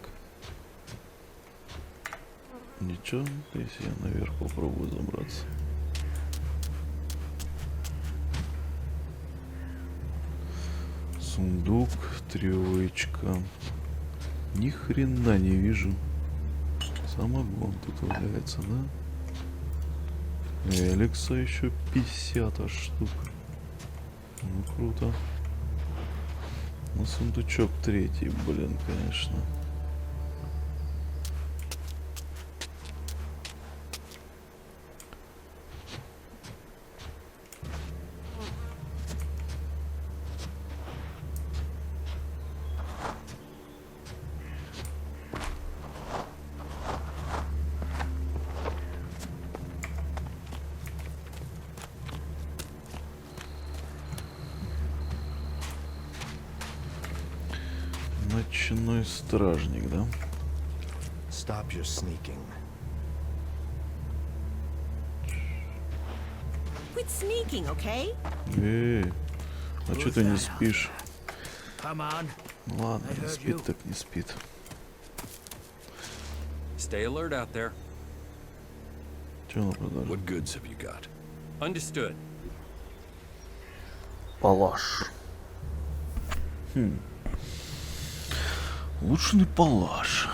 Ничего, если я наверх попробую забраться. Сундук, троечка. Ни хрена не вижу. Самогон тут валяется, да? Элекса еще 50 аж штук. Ну круто. Ну сундучок третий, блин, конечно. Ночной стражник, да? Stop your sneaking. Quit sneaking, okay? А что ты не спишь? Come on. Ладно, не спит так не спит. Stay alert out there. Что на продажу? What goods have you got? Understood. Палаш. Улучшенный палаш.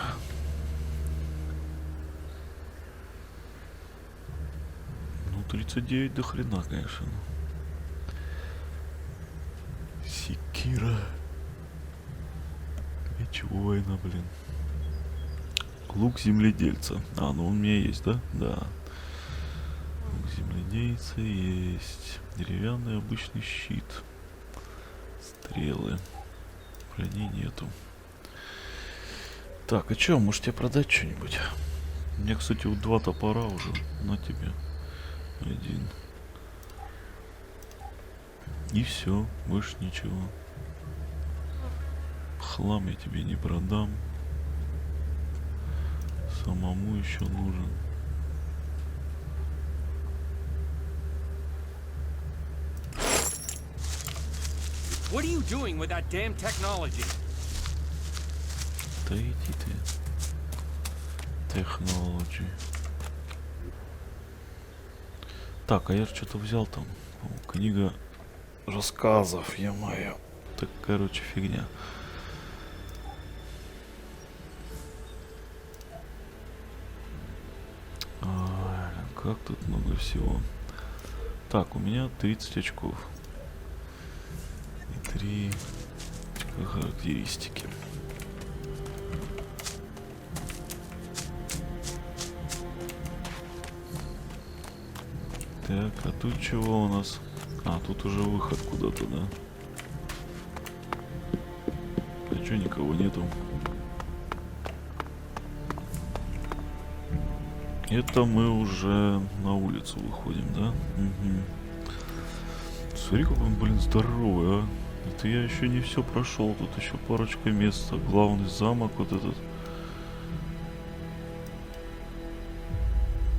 Ну, 39 до хрена, конечно. Секира. Меч воина, блин. Лук земледельца. А, ну он у меня есть, да? Да. Лук земледельца есть. Деревянный обычный щит. Стрелы. Брони нету. Так, а чё, может тебе продать что-нибудь? У меня, кстати, вот 2 топора уже. На тебе. 1. И все, больше ничего. Хлам я тебе не продам. Самому еще нужен. What are you doing with that damn technology? Да иди ты. Технологии. Так, а я что-то взял там. О, книга рассказов, ё-моё. Так, короче, фигня. Ой, как тут много всего. Так, у меня 30 очков. И 3 очка характеристики. Так, а тут чего у нас? А, тут уже выход куда-то, да? А чё, никого нету? Это мы уже на улицу выходим, да? Угу. Смотри, как он, блин, здоровый, а. Это я еще не все прошел. Тут еще парочка мест. Главный замок вот этот.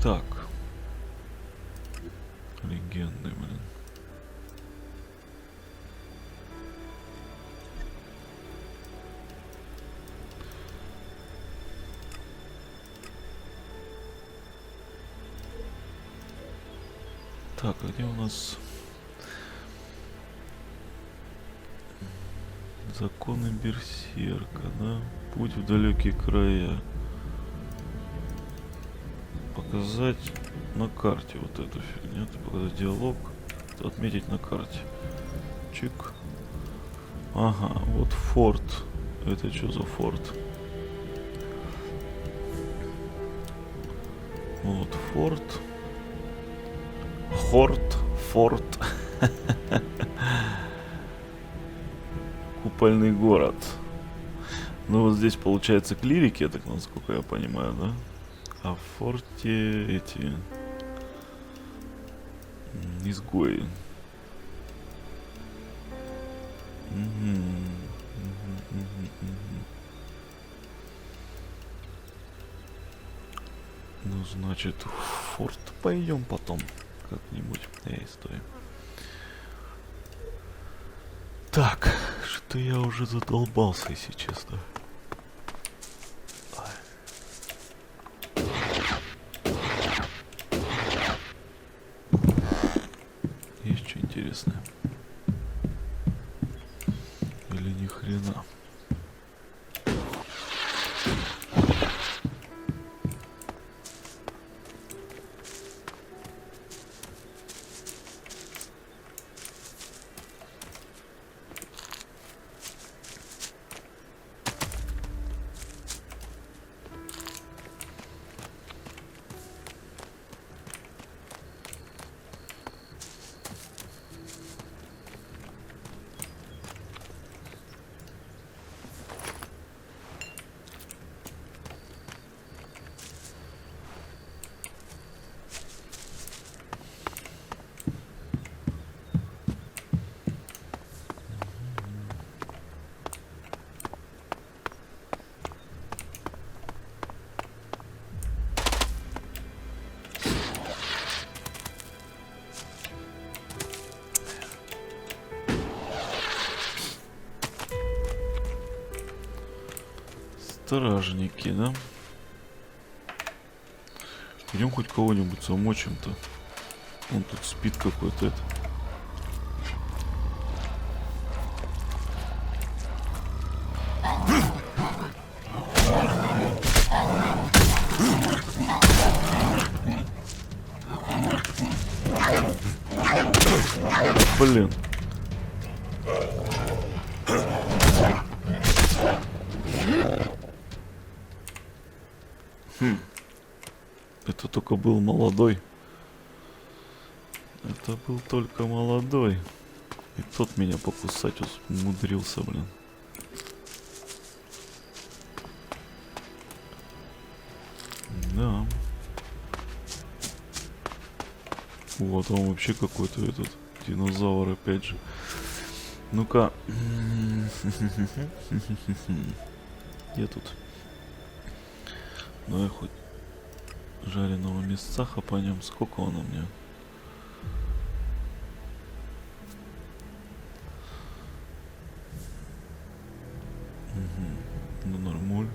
Так. Легенды, блин. Так, а где у нас законы берсерка, да? Путь в далекие края. Показать на карте вот эту фигню. Это показать диалог. Отметить на карте. Чик. Ага, вот форт. Это что за форт? Вот форт. Хорт. Форт. Купольный город. Ну вот здесь получается клирики, я так насколько я понимаю, да? А в форте эти изгои. Ну, значит, в форт пойдем потом как-нибудь. Стой. Так, что я уже задолбался, если честно. Есть что интересное? Или ни хрена? Стражники, да? Идем хоть кого-нибудь замочим-то. Он тут спит какой-то это. Блин. Это только был молодой. Это был только молодой. И тот меня покусать умудрился, блин. Да. Вот он вообще какой-то этот динозавр опять же. Ну-ка. Где тут? Давай хоть жареного мясца хапанем. Сколько он у меня? Ну нормуль.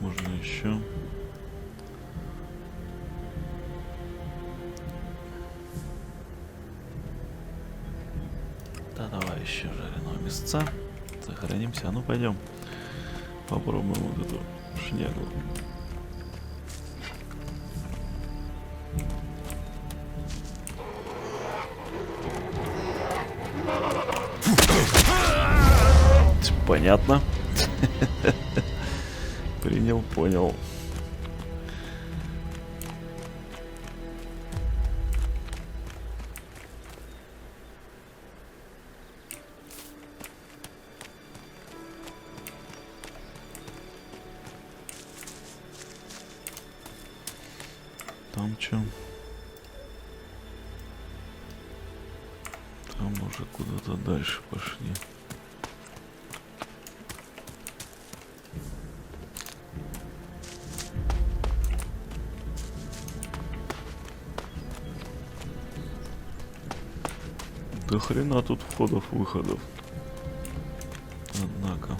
Можно еще. Да, давай еще жареного мясца. Сохранимся. А ну пойдем. Попробуем вот эту шнягу. Понятно. Принял, понял. Там что? Там уже куда-то дальше пошли. До хрена тут входов-выходов. Однако.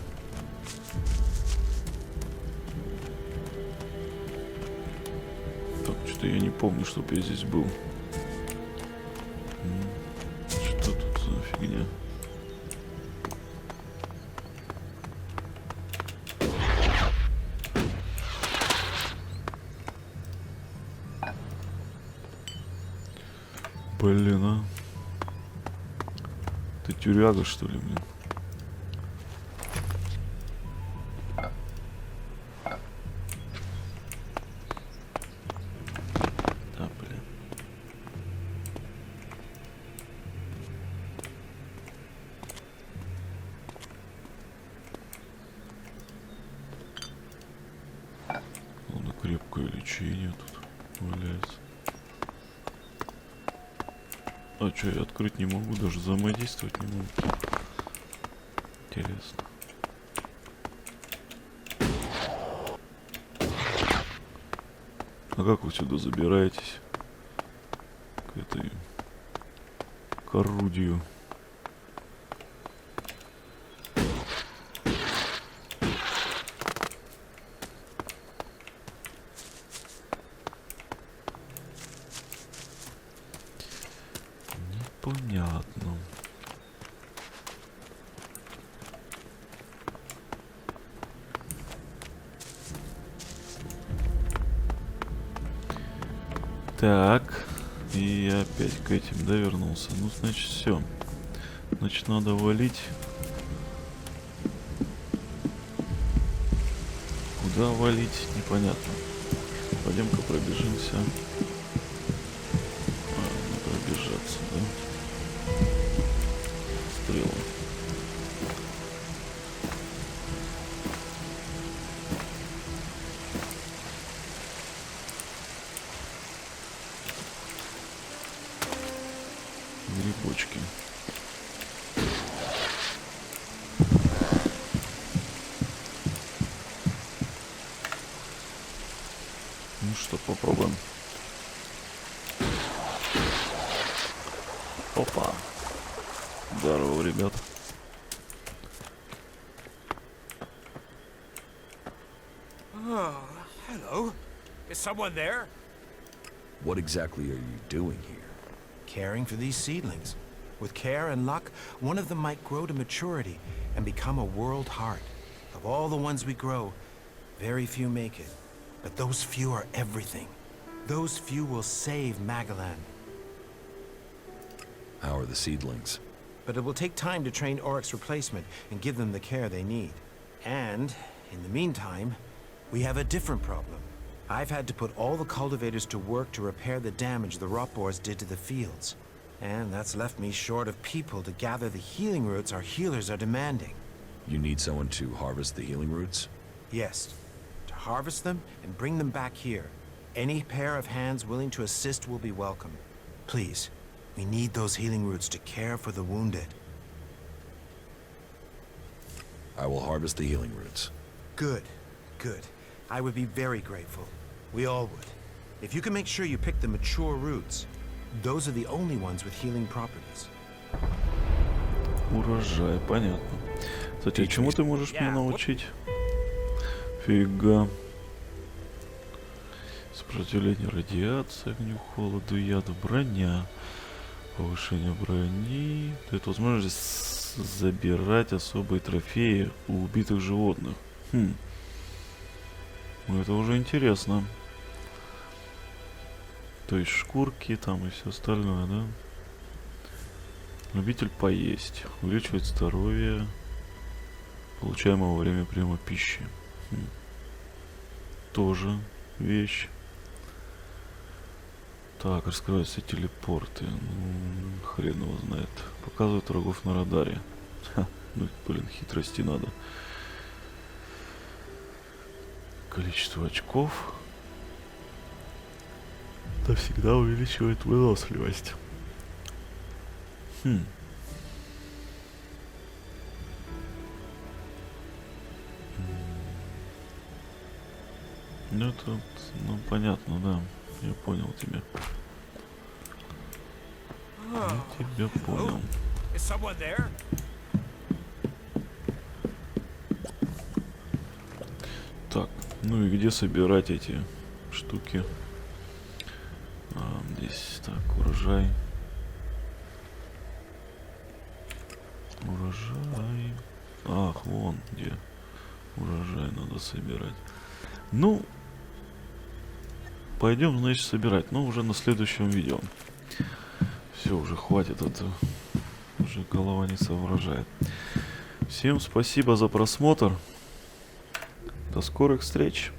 Так, что-то я не помню, чтоб я здесь был. Что тут за фигня? Блин, а. Ты тюряга, что ли, блин? Да, блин. Ладно, крепкое лечение тут валяется. А что, я открыть не могу, даже взаимодействовать не могу. Интересно. А как вы сюда забираетесь? К этой... к орудию. Непонятно. Так, и я опять к этим, да, вернулся. Ну, значит, все. Значит, надо валить. Куда валить, непонятно. Пойдем-ка пробежимся. Надо пробежаться, да? Стрелы. Грибочки. Ну что, попробуем. Опа. Здорово, ребят. Oh, hello. Is someone there? What exactly are you doing here? Caring for these seedlings. With care and luck, one of them might grow to maturity and become a world heart. Of all the ones we grow, very few make it. But those few are everything. Those few will save Magalan. How are the seedlings? But it will take time to train Oryx's replacement and give them the care they need. And, in the meantime, we have a different problem. I've had to put all the cultivators to work to repair the damage the rot boars did to the fields. And that's left me short of people to gather the healing roots our healers are demanding. You need someone to harvest the healing roots? Yes. To harvest them and bring them back here. Any pair of hands willing to assist will be welcome. Please, we need those healing roots to care for the wounded. I will harvest the healing roots. Good. Good. I would be very grateful. We all would. If you can make sure you pick the mature roots, those are the only ones with healing properties. Урожай, понятно. Кстати, а чему ты можешь меня научить? Фига. Сопротивление радиации, огню, холоду, яду, броня. Повышение брони. Дает возможность забирать особые трофеи у убитых животных. Хм. Ну, это уже интересно. То есть шкурки там и все остальное, да? Любитель поесть. Увеличивает здоровье, получаемое во время приема пищи. Тоже вещь. Так, раскрываются телепорты. Ну, хрен его знает. Показывают врагов на радаре. Ха, ну, блин, хитрости надо. Количество очков. Это всегда увеличивает выносливость. Хм. Ну, это, ну, понятно, да. Я понял тебя. Я тебя понял. Is someone there? Так, ну и где собирать эти штуки? Здесь, так, урожай. Урожай. Ах, вон где. Урожай надо собирать. Ну, пойдем, значит, собирать. Но уже на следующем видео. Все, уже хватит, это уже голова не соображает. Всем спасибо за просмотр. До скорых встреч.